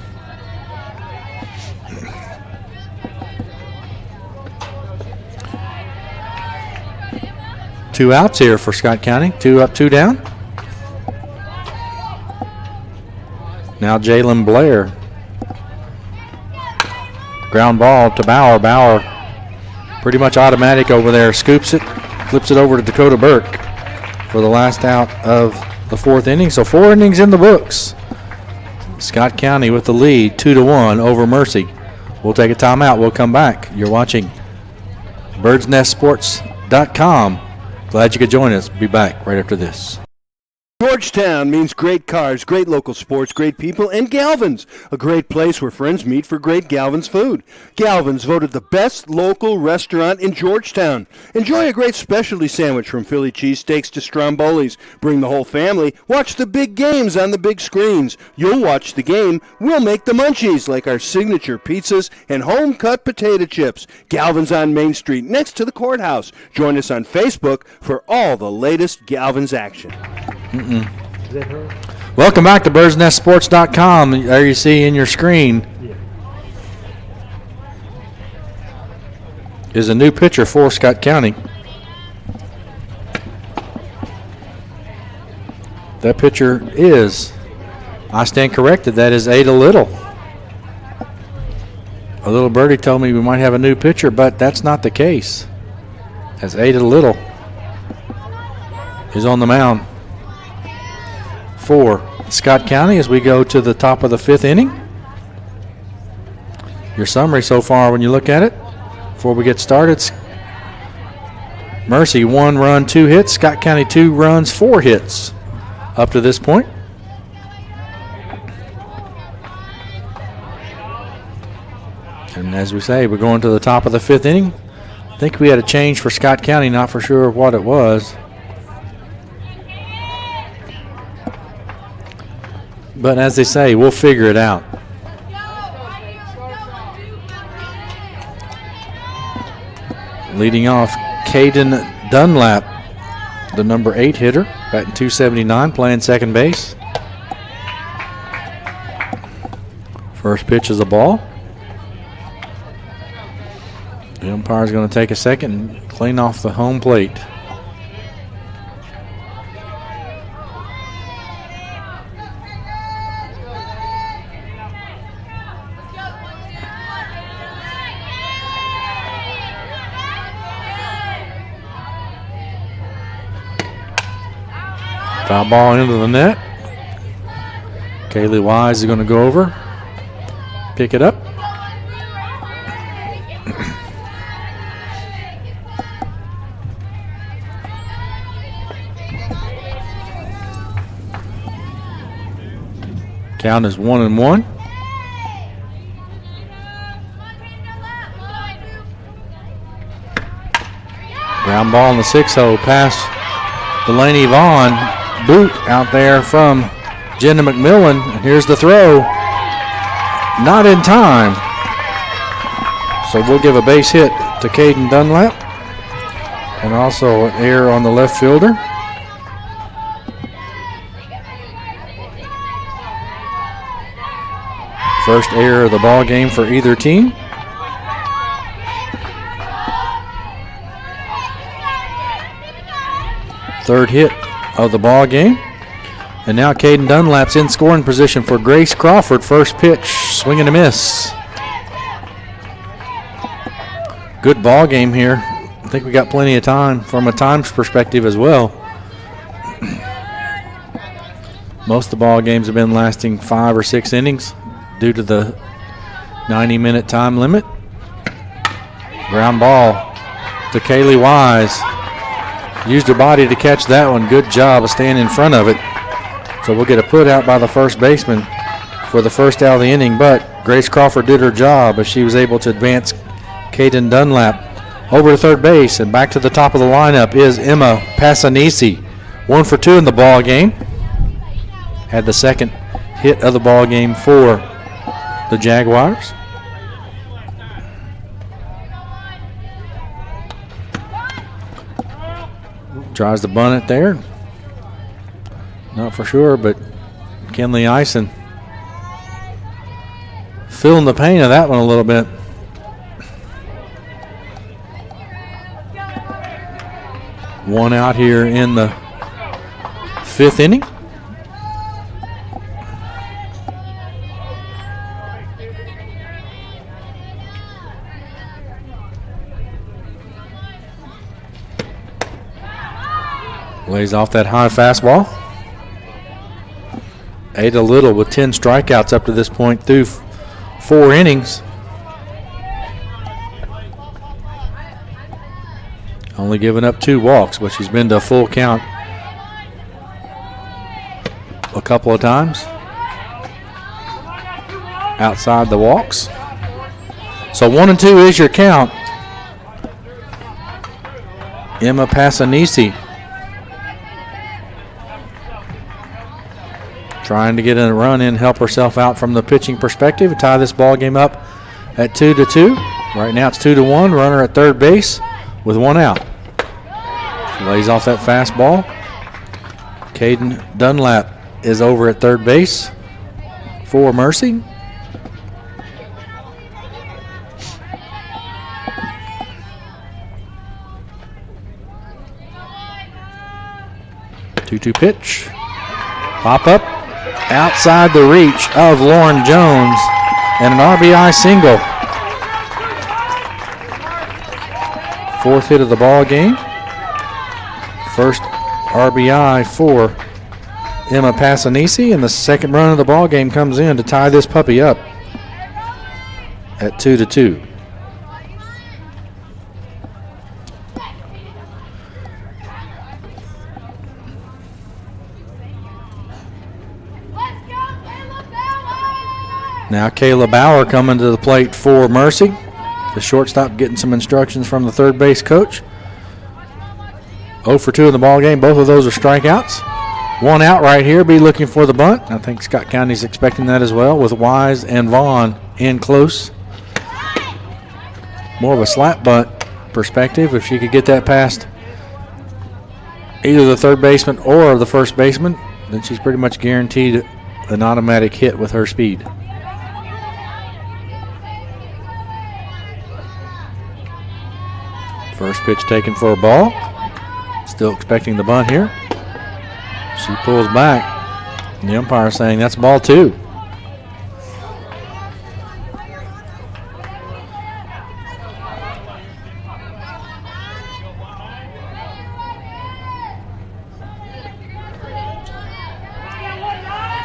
2 outs here for Scott County. 2 up, 2 down. Now Jalen Blair. Ground ball to Bauer. Bauer pretty much automatic over there. Scoops it, flips it over to Dakota Burke for the last out of the 4th inning. So 4 innings in the books. Scott County with the lead, 2-1 over Mercy. We'll take a timeout. We'll come back. You're watching BirdsNestSports.com. Glad you could join us. Be back right after this. Georgetown means great cars, great local sports, great people, and Galvin's, a great place where friends meet for great Galvin's food. Galvin's voted the best local restaurant in Georgetown. Enjoy a great specialty sandwich from Philly cheesesteaks to Strombolis. Bring the whole family. Watch the big games on the big screens. You'll watch the game. We'll make the munchies like our signature pizzas and home-cut potato chips. Galvin's on Main Street next to the courthouse. Join us on Facebook for all the latest Galvin's action. Welcome back to BirdsNestSports.com. There you see in your screen is a new pitcher for Scott County. That pitcher is, I stand corrected, that is Ada Little. A little birdie told me we might have a new pitcher, but that's not the case. As Ada Little is on the mound for Scott County as we go to the top of the 5th inning. Your summary so far when you look at it before we get started: Mercy 1 run, 2 hits. Scott County 2 runs, 4 hits up to this point. And as we say, we're going to the top of the 5th inning. I think we had a change for Scott County, not for sure what it was. But as they say, we'll figure it out. Leading off, Caden Dunlap, the number 8 hitter, batting .279, playing second base. First pitch is a ball. The umpire is going to take a second and clean off the home plate. Foul ball into the net. Kaylee Wise is going to go over, pick it up. Count is 1-1. Ground ball in the 6-hole past Delaney Vaughn. Boot out there from Jenna McMillan. And here's the throw. Not in time. So we'll give a base hit to Caden Dunlap. And also an error on the left fielder. First error of the ball game for either team. Third hit of the ball game. And now Caden Dunlap's in scoring position for Grace Crawford. First pitch, swing and a miss. Good ball game here. I think we got plenty of time from a times perspective as well. Most of the ball games have been lasting 5 or 6 innings due to the 90-minute time limit. Ground ball to Kaylee Wise. Used her body to catch that one. Good job of staying in front of it. So we'll get a put out by the first baseman for the first out of the inning, but Grace Crawford did her job as she was able to advance Caden Dunlap over to third base, and back to the top of the lineup is Emma Passanisi. 1 for 2 in the ball game. Had the second hit of the ball game for the Jaguars. Tries to bunt it there. Not for sure, but Kenley Ison feeling the pain of that one a little bit. One out here in the 5th inning. Lays off that high fastball. Ada Little with 10 strikeouts up to this point through 4 innings. Only giving up 2 walks, but she's been to a full count a couple of times outside the walks. So 1-2 is your count. Emma Passanisi trying to get a run in, help herself out from the pitching perspective, tie this ball game up at 2-2. Right now it's 2-1. Runner at third base with 1 out. She lays off that fastball. Caden Dunlap is over at third base for Mercy. Two-two pitch. Pop up outside the reach of Lauren Jones and an RBI single. 4th hit of the ball game. First RBI for Emma Passanisi, and the second run of the ball game comes in to tie this puppy up at 2-2. Now Kayla Bauer coming to the plate for Mercy. The shortstop getting some instructions from the third base coach. 0 for 2 in the ball game. Both of those are strikeouts. 1 out right here. Be looking for the bunt. I think Scott County's expecting that as well, with Wise and Vaughn in close. More of a slap bunt perspective. If she could get that past either the third baseman or the first baseman, then she's pretty much guaranteed an automatic hit with her speed. First pitch taken for a ball. Still expecting the bunt here. She pulls back. The umpire saying that's ball 2.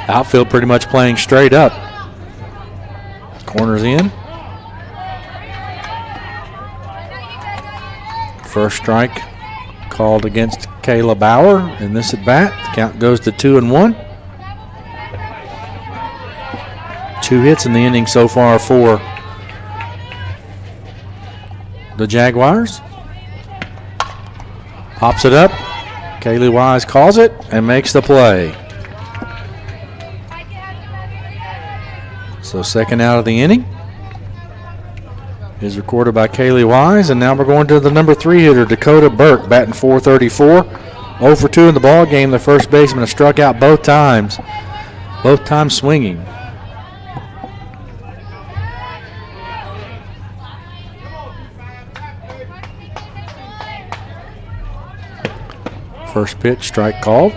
Outfield pretty much playing straight up. Corners in. First strike called against Kayla Bauer in this at bat. The count goes to 2-1. 2 hits in the inning so far for the Jaguars. Pops it up. Kaylee Wise calls it and makes the play. So second out of the inning is recorded by Kaylee Wise, and now we're going to the number 3 hitter, Dakota Burke, batting .434. 0 for 2 in the ball game. The first baseman has struck out both times swinging. First pitch, strike called.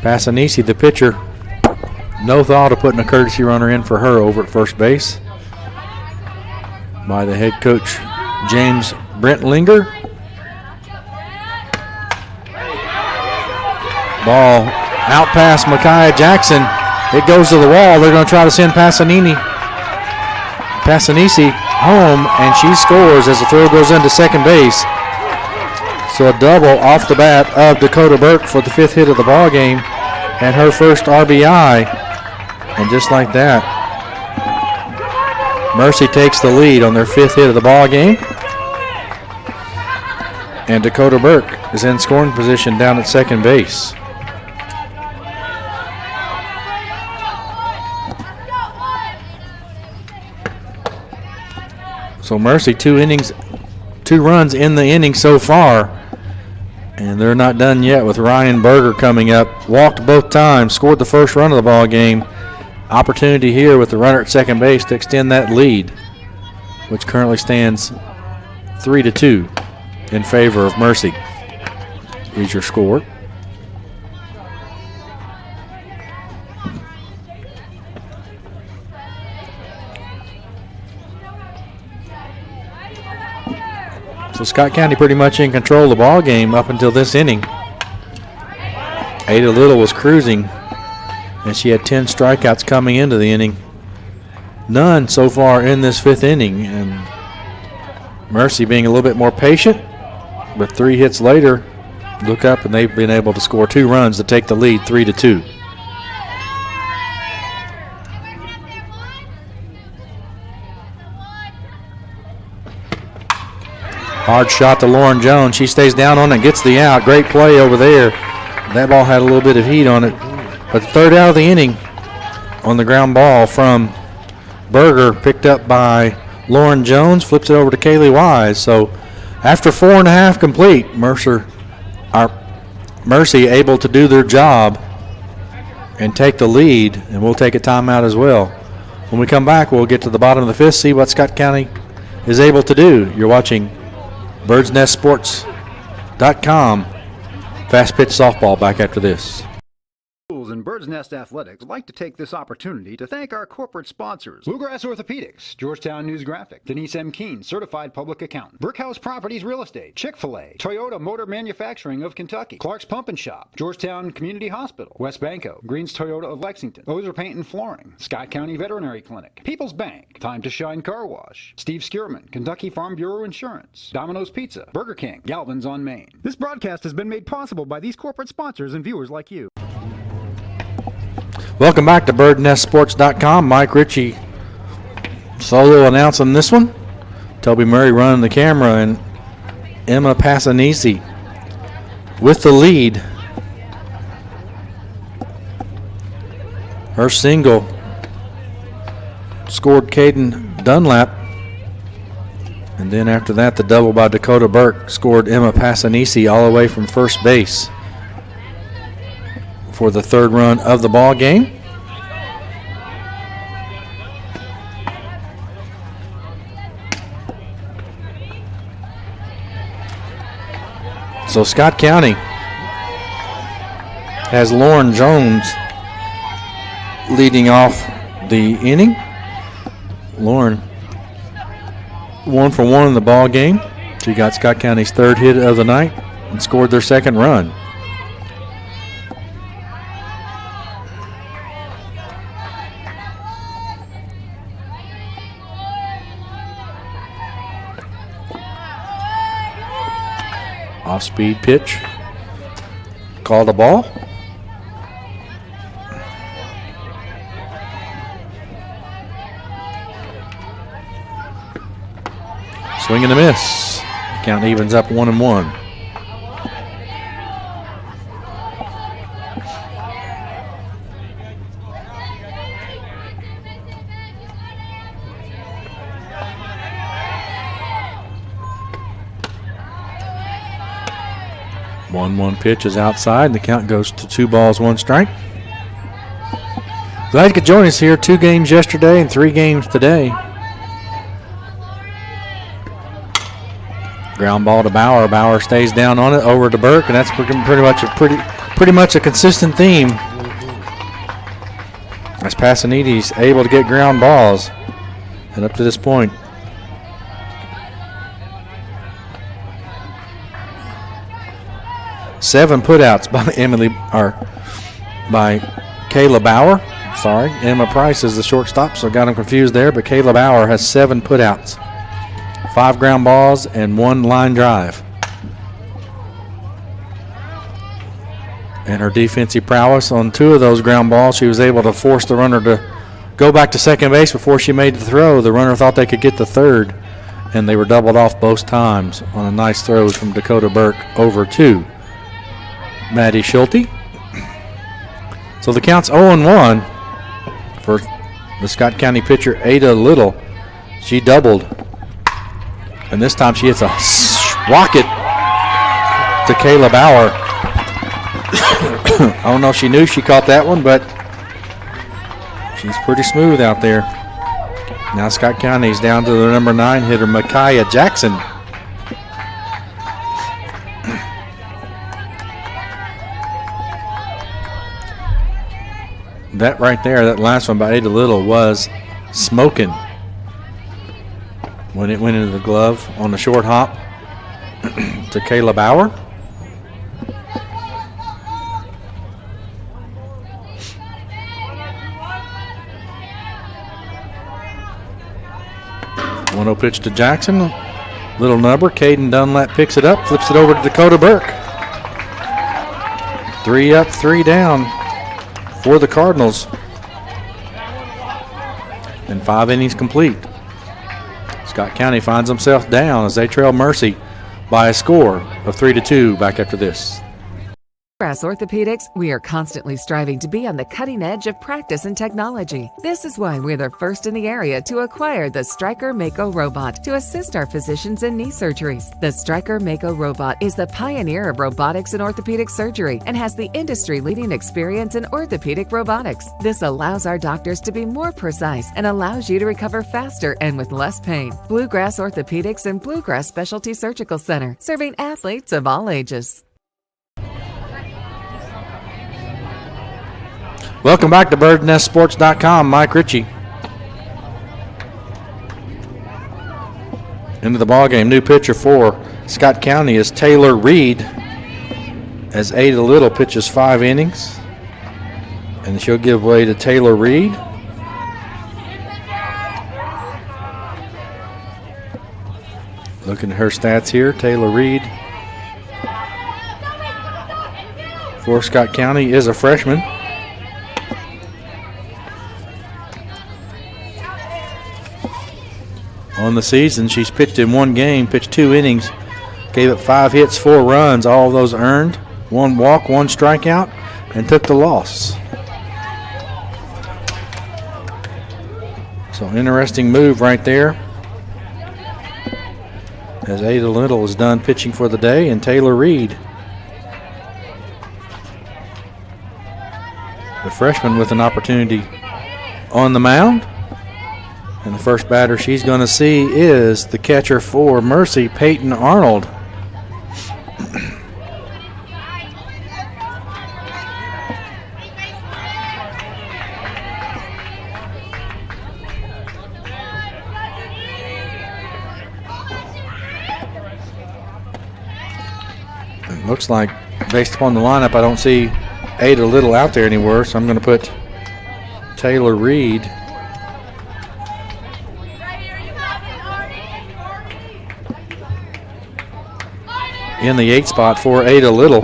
Passanisi, the pitcher, no thought of putting a courtesy runner in for her over at first base by the head coach, James Brentlinger. Ball out past Micaiah Jackson. It goes to the wall. They're going to try to send Passanisi home, and she scores as the throw goes into second base. So a double off the bat of Dakota Burke for the 5th hit of the ball game and her first RBI. And just like that, Mercy takes the lead on their 5th hit of the ball game. And Dakota Burke is in scoring position down at second base. So Mercy, 2 runs in the inning so far. And they're not done yet with Ryan Berger coming up. Walked both times, scored the first run of the ball game. Opportunity here with the runner at second base to extend that lead. which currently stands 3-2 in favor of Mercy. Here's your score. So Scott County pretty much in control of the ball game up until this inning. Ada Little was cruising, and she had 10 strikeouts coming into the inning. None so far in this 5th inning, and Mercy being a little bit more patient, but 3 hits later, look up and they've been able to score 2 runs to take the lead 3-2. Hard shot to Lauren Jones. She stays down on it and gets the out. Great play over there. That ball had a little bit of heat on it. But the 3rd out of the inning on the ground ball from Berger, picked up by Lauren Jones, flips it over to Kaylee Wise. So after 4.5 complete, Mercy able to do their job and take the lead, and we'll take a timeout as well. When we come back, we'll get to the bottom of the 5th, see what Scott County is able to do. You're watching BirdsNestSports.com. Fast pitch softball back after this. Schools and BirdsNest Athletics would like to take this opportunity to thank our corporate sponsors: Bluegrass Orthopedics, Georgetown News Graphic, Denise M. Keene, Certified Public Accountant, Brickhouse Properties Real Estate, Chick-fil-A, Toyota Motor Manufacturing of Kentucky, Clark's Pump and Shop, Georgetown Community Hospital, West Banco, Greens Toyota of Lexington, Ozer Paint and Flooring, Scott County Veterinary Clinic, People's Bank, Time to Shine Car Wash, Steve Skierman, Kentucky Farm Bureau Insurance, Domino's Pizza, Burger King, Galvin's on Main. This broadcast has been made possible by these corporate sponsors and viewers like you. Welcome back to BirdsNestSports.com. Mike Ritchie solo announcing this one. Toby Murray running the camera, and Emma Passanisi with the lead. Her single scored Caden Dunlap, and then after that the double by Dakota Burke scored Emma Passanisi all the way from first base for the 3rd run of the ball game. So Scott County has Lauren Jones leading off the inning. Lauren 1 for 1 in the ball game. She got Scott County's 3rd hit of the night and scored their 2nd run. Off-speed pitch. Called a ball. Swing and a miss. Count evens up 1-1. One pitch is outside, and the count goes to 2 balls, 1 strike. Glad you could join us here. 2 games yesterday and 3 games today. Ground ball to Bauer. Bauer stays down on it, over to Burke, and that's pretty much a consistent theme. As Passaniti's able to get ground balls, and up to this point, seven putouts by by Kayla Bauer. Sorry, Emma Price is the shortstop, so got him confused there. But Kayla Bauer has 7 putouts, 5 ground balls, and 1 line drive. And her defensive prowess on 2 of those ground balls, she was able to force the runner to go back to second base before she made the throw. The runner thought they could get the third, and they were doubled off both times on a nice throw from Dakota Burke over to Maddie Schulte. So the count's 0-1 for the Scott County pitcher, Ada Little. She doubled, and this time she hits a rocket to Kayla Bauer. I don't know if she knew she caught that one, but she's pretty smooth out there. Now Scott County's down to the number 9 hitter, Micaiah Jackson. That right there, that last one by Ada Little was smoking when it went into the glove on the short hop to Kayla Bauer. One-oh pitch to Jackson. Little number. Caden Dunlap picks it up, flips it over to Dakota Burke. 3 up, 3 down for the Cardinals. And 5 innings complete. Scott County finds himself down as they trail Mercy by a score of 3-2 back after this. Bluegrass Orthopedics, we are constantly striving to be on the cutting edge of practice and technology. This is why we're the first in the area to acquire the Stryker Mako robot to assist our physicians in knee surgeries. The Stryker Mako robot is the pioneer of robotics in orthopedic surgery and has the industry-leading experience in orthopedic robotics. This allows our doctors to be more precise and allows you to recover faster and with less pain. Bluegrass Orthopedics and Bluegrass Specialty Surgical Center, serving athletes of all ages. Welcome back to BirdsNestSports.com. Mike Ritchie. Into the ballgame. New pitcher for Scott County is Taylor Reed, as Ada Little pitches 5 innings. And she'll give way to Taylor Reed. Looking at her stats here, Taylor Reed for Scott County is a freshman. On the season, she's pitched in 1 game, pitched 2 innings, gave up 5 hits, 4 runs, all of those earned, 1 walk, 1 strikeout, and took the loss. So interesting move right there, as Ada Little is done pitching for the day, and Taylor Reed, the freshman, with an opportunity on the mound. And the first batter she's going to see is the catcher for Mercy, Peyton Arnold. It looks like, based upon the lineup, I don't see Ada Little out there anywhere, so I'm going to put Taylor Reed in the 8th spot for Ada Little.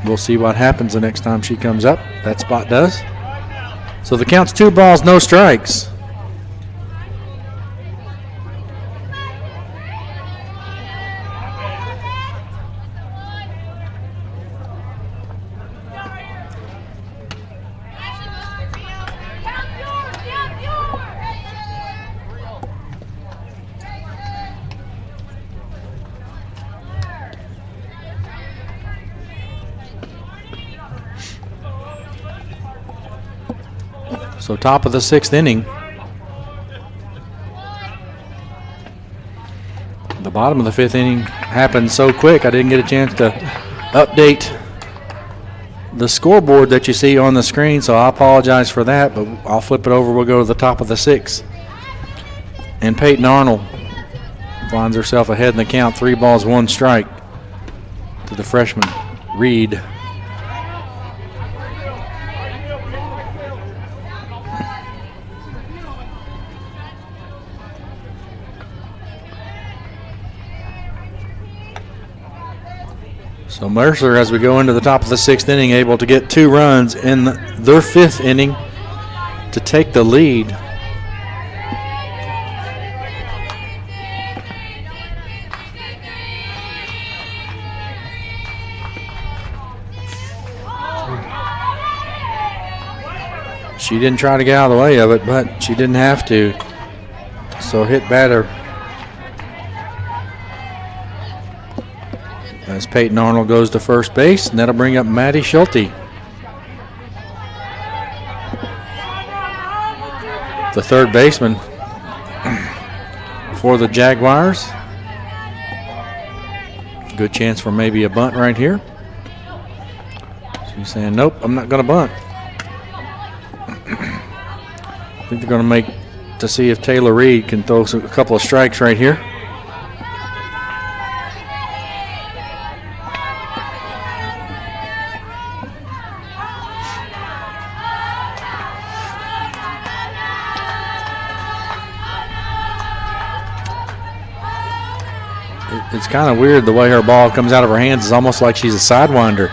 We'll see what happens the next time she comes up. That spot does. So the count's 2 balls, no strikes. So top of the 6th inning. The bottom of the 5th inning happened so quick I didn't get a chance to update the scoreboard that you see on the screen, so I apologize for that, but I'll flip it over. We'll go to the top of the 6th. And Peyton Arnold finds herself ahead in the count, 3 balls, 1 strike to the freshman, Reed. So Mercer, as we go into the top of the 6th inning, able to get 2 runs in their 5th inning to take the lead. She didn't try to get out of the way of it, but she didn't have to. So hit batter as Peyton Arnold goes to first base, and that'll bring up Maddie Schulte. the third baseman for the Jaguars. Good chance for maybe a bunt right here. She's saying, nope, I'm not going to bunt. I think they're going to make to see if Taylor Reed can throw a couple of strikes right here. It's kind of weird the way her ball comes out of her hands. It's almost like she's a sidewinder.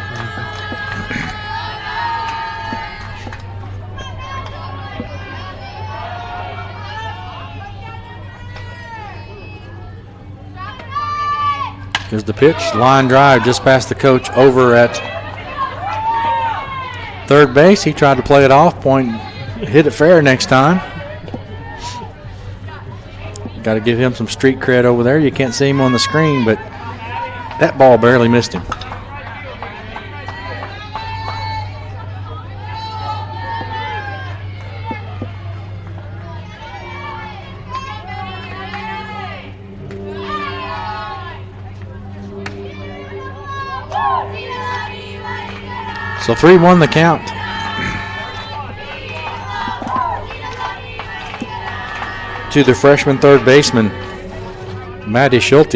Here's the pitch, line drive just past the coach over at third base. He tried to play it off, point, hit it fair next time. Got to give him some street cred over there. You can't see him on the screen, but that ball barely missed him. So 3-1 the count. To the freshman third baseman, Maddie Schulte.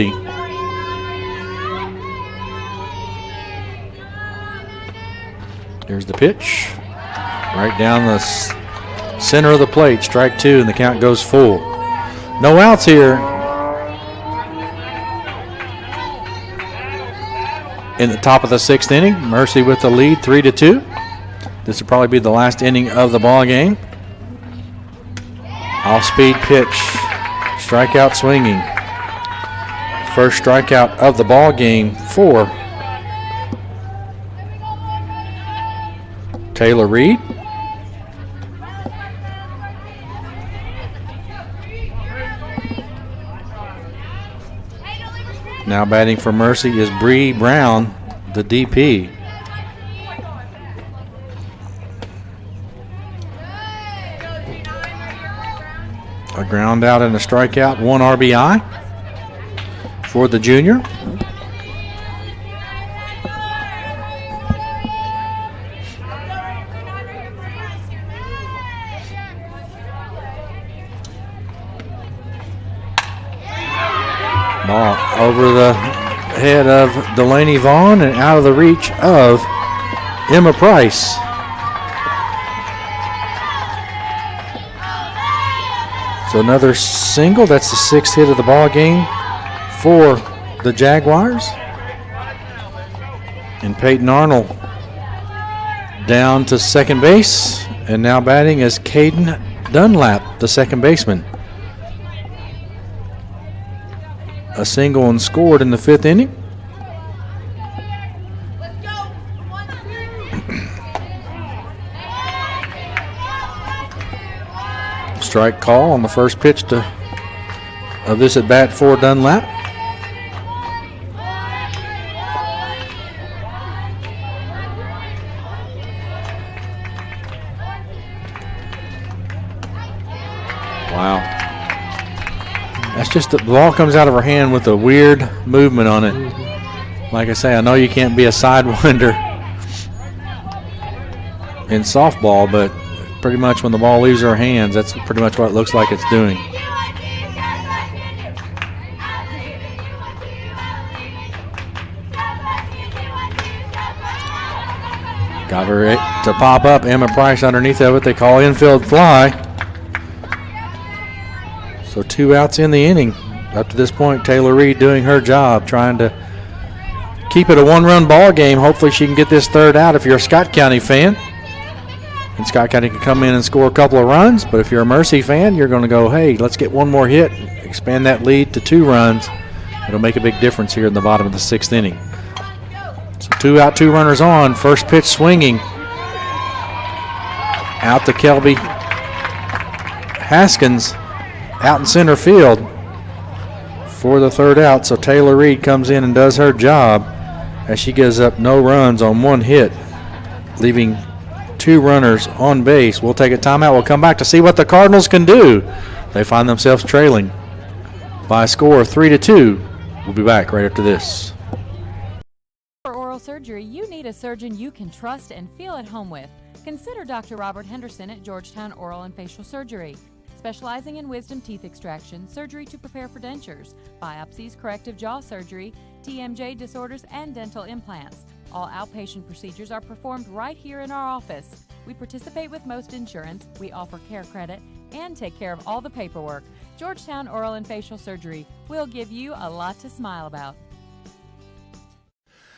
Here's the pitch. Right down the center of the plate, strike two, and the count goes full. No outs here. In the top of the sixth inning, Mercy with the lead, 3-2. This will probably be the last inning of the ball game. Off-speed pitch, strikeout swinging. First strikeout of the ball game for Taylor Reed. Now batting for Mercy is Bree Brown, the DP. A ground out and a strikeout, 1 RBI for the junior. Ball over the head of Delaney Vaughn and out of the reach of Emma Price. So another single. That's the 6th hit of the ball game for the Jaguars. And Peyton Arnold down to second base. And now batting is Caden Dunlap, the second baseman. A single and scored in the 5th inning. Strike call on the first pitch of this at bat for Dunlap. Wow. That's just the ball comes out of her hand with a weird movement on it. Like I say, I know you can't be a sidewinder in softball, but pretty much when the ball leaves her hands, that's pretty much what it looks like it's doing. Got her to pop up. Emma Price underneath of it. They call infield fly. So 2 outs in the inning. Up to this point, Taylor Reed doing her job, trying to keep it a 1-run ball game. Hopefully she can get this 3rd out if you're a Scott County fan. And Scott County can come in and score a couple of runs, but if you're a Mercy fan, you're going to go, hey, let's get 1 more hit, expand that lead to 2 runs. It'll make a big difference here in the bottom of the 6th inning. So 2 out, 2 runners on. First pitch swinging. Out to Kelby Haskins, out in center field for the 3rd out. So Taylor Reed comes in and does her job as she gives up no runs on 1 hit, leaving 2 runners on base. We'll take a timeout. We'll come back to see what the Cardinals can do. They find themselves trailing by a score of 3-2. We'll be back right after this. For oral surgery, you need a surgeon you can trust and feel at home with. Consider Dr. Robert Henderson at Georgetown Oral and Facial Surgery. Specializing in wisdom teeth extraction, surgery to prepare for dentures, biopsies, corrective jaw surgery, TMJ disorders, and dental implants. All outpatient procedures are performed right here in our office. We participate with most insurance, we offer care credit, and take care of all the paperwork. Georgetown Oral and Facial Surgery will give you a lot to smile about.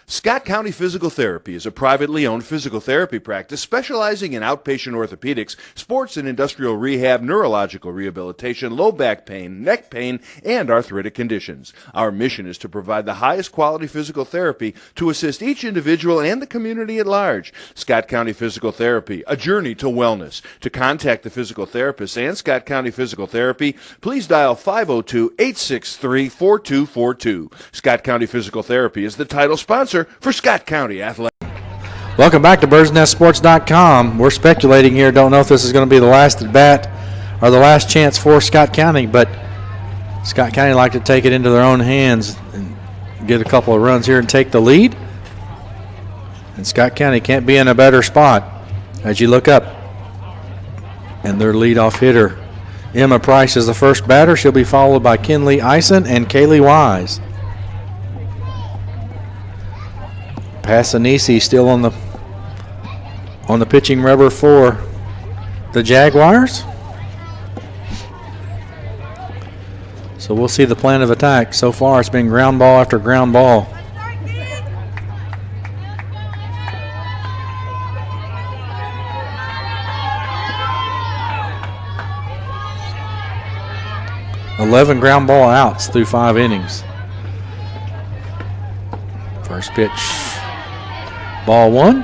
Scott County Physical Therapy is a privately owned physical therapy practice specializing in outpatient orthopedics, sports and industrial rehab, neurological rehabilitation, low back pain, neck pain, and arthritic conditions. Our mission is to provide the highest quality physical therapy to assist each individual and the community at large. Scott County Physical Therapy, a journey to wellness. To contact the physical therapist and Scott County Physical Therapy, please dial 502-863-4242. Scott County Physical Therapy is the title sponsor for Scott County Athletics. Welcome back to BirdsNestSports.com. We're speculating here. Don't know if this is going to be the last at bat or the last chance for Scott County, but Scott County like to take it into their own hands and get a couple of runs here and take the lead. And Scott County can't be in a better spot as you look up. And their leadoff hitter, Emma Price, is the first batter. She'll be followed by Kinley Eisen and Kaylee Wise. Passanisi still on the pitching rubber for the Jaguars. So we'll see the plan of attack. So far it's been ground ball after ground ball. $11 ground ball outs through 5 innings. First pitch. Ball 1.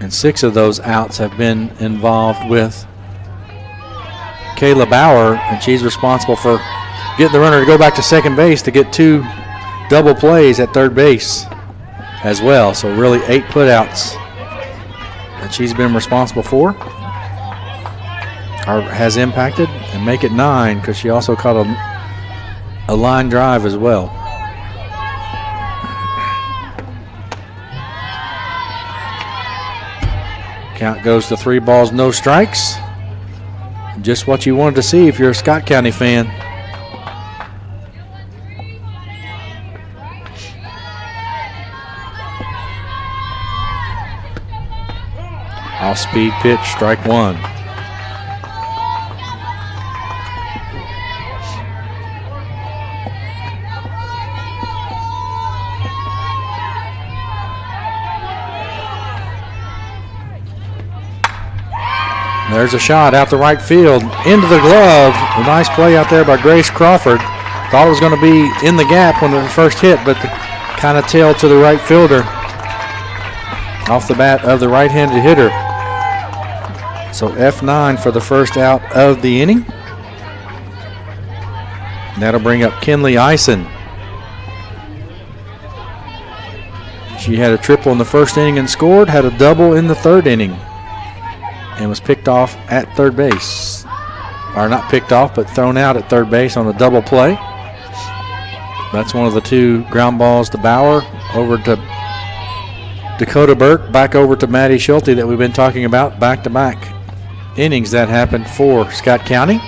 And 6 of those outs have been involved with Kayla Bauer, and she's responsible for getting the runner to go back to second base to get 2 double plays at third base as well. So really 8 putouts that she's been responsible for, or has impacted, and make it 9 because she also caught a line drive as well. Count goes to 3 balls, no strikes. Just what you wanted to see if you're a Scott County fan. Off-speed pitch, strike 1. There's a shot out the right field, into the glove. A nice play out there by Grace Crawford. Thought it was going to be in the gap when it first hit, but kind of tailed to the right fielder off the bat of the right-handed hitter. So F9 for the first out of the inning. And that'll bring up Kinley Eisen. She had a triple in the first inning and scored, had a double in the third inning, and was picked off at third base. Or not picked off, but thrown out at third base on a double play. That's one of the 2 ground balls to Bauer, over to Dakota Burke, back over to Maddie Schulte that we've been talking about. Back-to-back innings that happened for Scott County.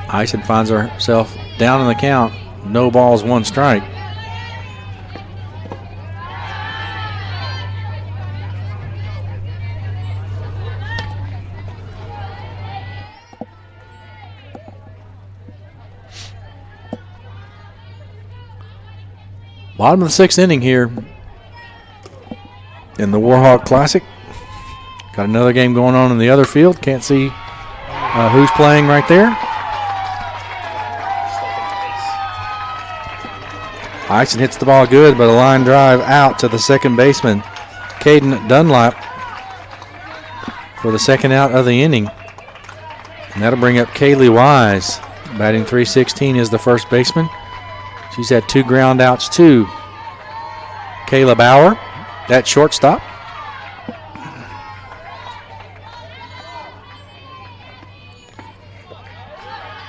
Eisen finds herself down in the count. No balls, 1 strike. Bottom of the 6th inning here in the Warhawk Classic. Got another game going on in the other field. Can't see who's playing right there. Eisen hits the ball good, but a line drive out to the second baseman, Caden Dunlap, for the second out of the inning. And that'll bring up Kaylee Wise. Batting .316 is the first baseman. She's had 2 ground outs too. Kayla Bauer at shortstop.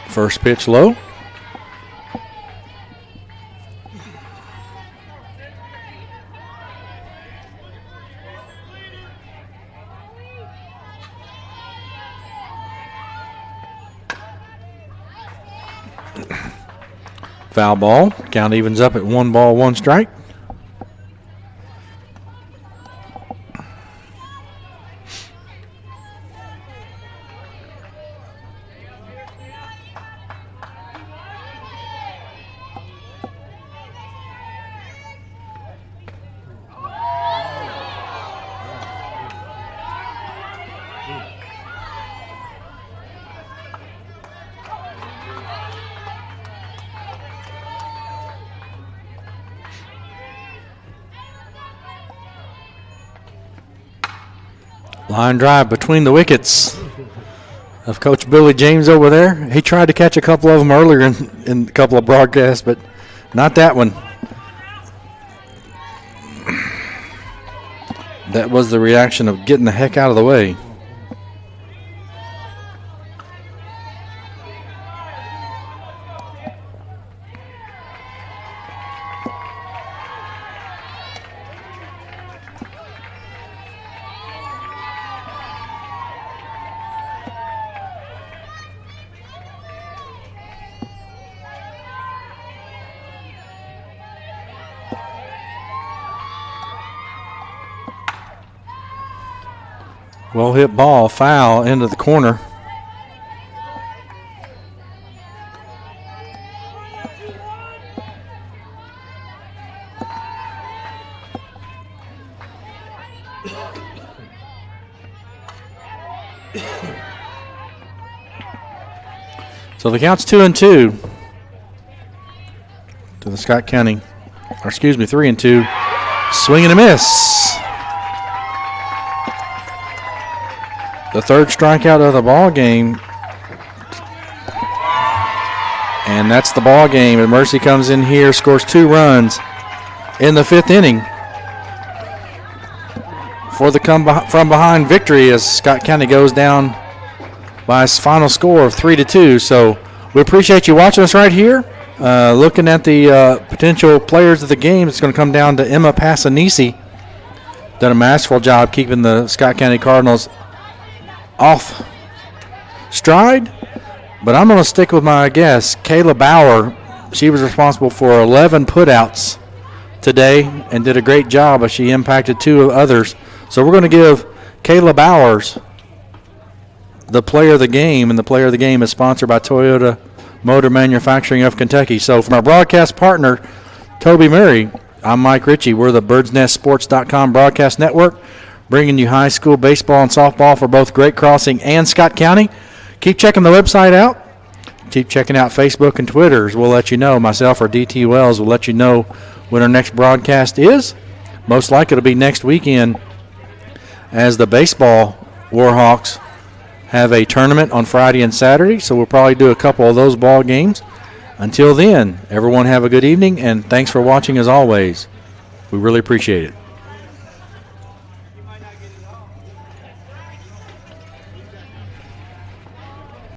First pitch low. Foul ball. Count evens up at 1 ball, 1 strike. Line drive between the wickets of Coach Billy James over there. He tried to catch a couple of them earlier in a couple of broadcasts, but not that one. That was the reaction of getting the heck out of the way. Well hit ball, foul into the corner. So the count's 2-2 to the Scott County, or excuse me, 3-2. Swing and a miss. The third strikeout of the ball game, and that's the ball game. And Mercy comes in here, scores 2 runs in the 5th inning for the from behind victory as Scott County goes down by a final score of 3-2. So we appreciate you watching us right here. Looking at the potential players of the game, it's going to come down to Emma Passanisi. Done a masterful job keeping the Scott County Cardinals off stride, but I'm going to stick with my guess. Kayla Bauer, she was responsible for 11 putouts today and did a great job as she impacted 2 others. So we're going to give Kayla Bowers the player of the game, and the player of the game is sponsored by Toyota Motor Manufacturing of Kentucky. So from our broadcast partner, Toby Murray, I'm Mike Ritchie. We're the BirdsNestSports.com broadcast network, bringing you high school baseball and softball for both Great Crossing and Scott County. Keep checking the website out. Keep checking out Facebook and Twitter. We'll let you know. Myself or DT Wells will let you know when our next broadcast is. Most likely it'll be next weekend as the baseball Warhawks have a tournament on Friday and Saturday, so we'll probably do a couple of those ball games. Until then, everyone have a good evening, and thanks for watching as always. We really appreciate it.